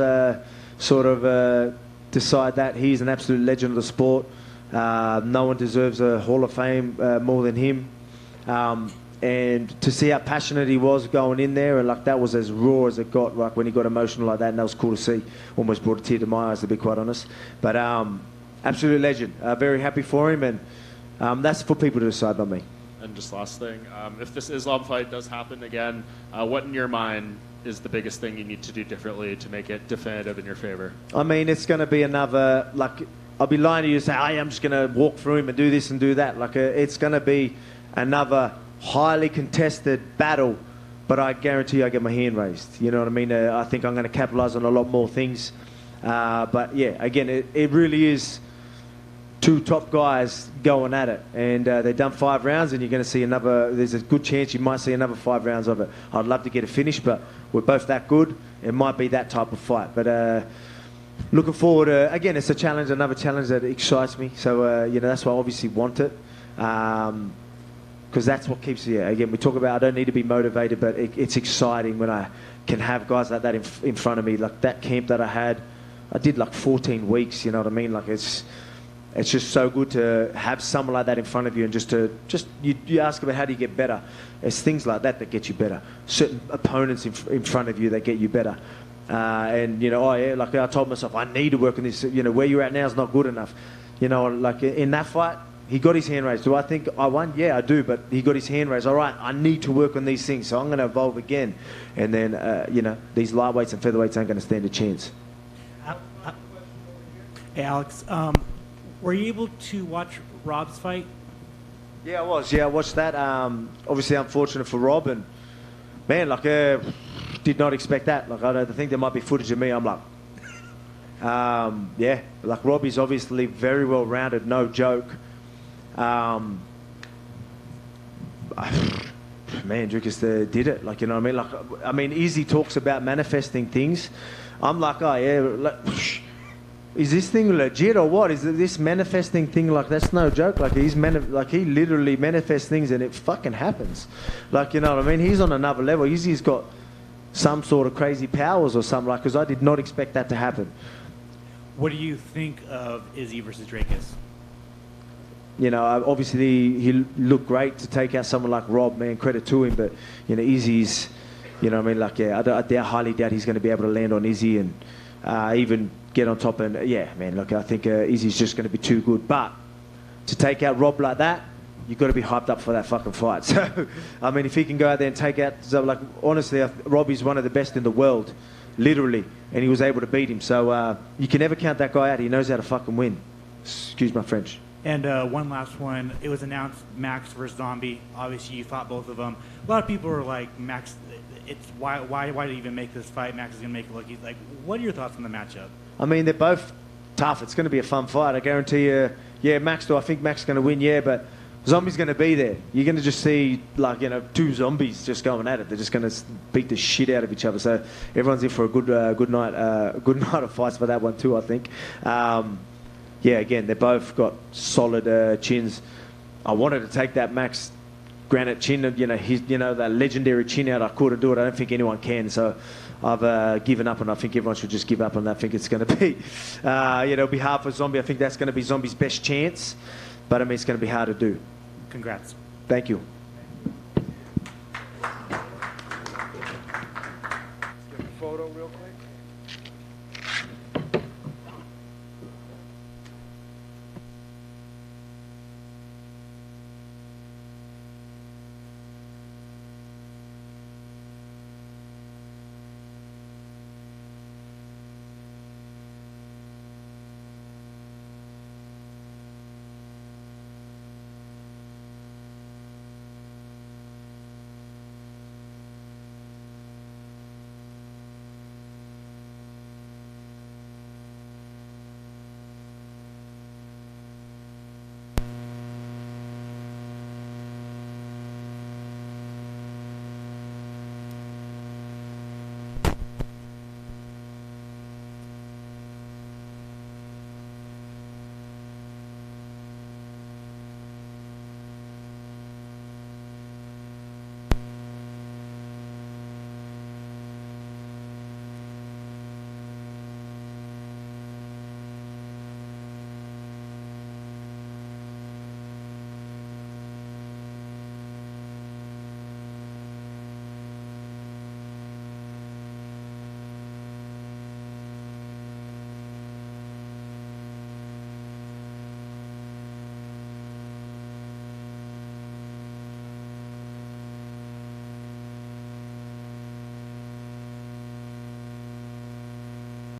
sort of decide that. He's an absolute legend of the sport. No one deserves a Hall of Fame more than him. And to see how passionate he was going in there, and like that was as raw as it got, like when he got emotional like that, and that was cool to see. Almost brought a tear to my eyes, to be quite honest. But absolute legend. Very happy for him, and that's for people to decide, not me. And just last thing, if this Islam fight does happen again, what in your mind is the biggest thing you need to do differently to make it definitive in your favor? I mean, it's going to be another, like, I'll be lying to you and say, hey, I'm just going to walk through him and do this and do that. Like, it's going to be another highly contested battle, but I guarantee I get my hand raised. You know what I mean? I think I'm going to capitalize on a lot more things. But yeah, again, it really is 2 top guys going at it, and they've done 5 rounds, and you're going to see another. There's a good chance you might see another 5 rounds of it. I'd love to get a finish, but we're both that good. It might be that type of fight, but looking forward. Again, it's a challenge, another challenge that excites me. So that's why I obviously want it. Because that's what keeps you. Again, we talk about I don't need to be motivated, but it's exciting when I can have guys like that in front of me. Like that camp that I had, I did like 14 weeks. You know what I mean? Like it's just so good to have someone like that in front of you, and you ask about how do you get better. It's things like that get you better. Certain opponents in front of you that get you better. And like I told myself, I need to work on this. Where you're at now is not good enough. Like in that fight. He got his hand raised. Do I think I won? Yeah, I do, but he got his hand raised. All right, I need to work on these things, so I'm going to evolve again. And then, these lightweights and featherweights aren't going to stand a chance. Hey, Alex, were you able to watch Rob's fight? Yeah, I was. Yeah, I watched that. Obviously, unfortunate for Rob, and man, like, did not expect that. Like, I think there might be footage of me. I'm like, yeah, like Robbie's obviously very well rounded, no joke. man, Dricus did it. Like, you know what I mean? Like, I mean, Izzy talks about manifesting things. I'm like, oh yeah, like, is this thing legit or what? Is this manifesting thing, like, that's no joke? Like, he literally manifests things and it fucking happens. Like, you know what I mean? He's on another level. Izzy's got some sort of crazy powers or something, like, because I did not expect that to happen. What do you think of Izzy versus Dracus? You know, obviously he looked great to take out someone like Rob, man, credit to him. But, you know, Izzy's, you know what I mean? Like, yeah, I highly doubt he's going to be able to land on Izzy and even get on top. And, yeah, man, look, I think Izzy's just going to be too good. But to take out Rob like that, you've got to be hyped up for that fucking fight. So, I mean, if he can go out there and take out, so, like, honestly, Robbie's one of the best in the world, literally, and he was able to beat him. So you can never count that guy out. He knows how to fucking win. Excuse my French. And one last one. It was announced Max versus Zombie. Obviously, you fought both of them. A lot of people are like, Max, it's why even make this fight? Max is going to make it look. He's like, what are your thoughts on the matchup? I mean, they're both tough. It's going to be a fun fight. I guarantee you. Yeah, Max, do I think Max is going to win? Yeah, but Zombie's going to be there. You're going to just see, like, you know, two zombies just going at it. They're just going to beat the shit out of each other. So everyone's in for a good night of fights for that one too, I think. Yeah, again, they both got solid chins. I wanted to take that Max granite chin, you know, that legendary chin out. I couldn't do it. I don't think anyone can. So I've given up, and I think everyone should just give up on that. I think it's going to be, it'll be hard for Zombie. I think that's going to be Zombie's best chance. But I mean, it's going to be hard to do. Congrats. Thank you.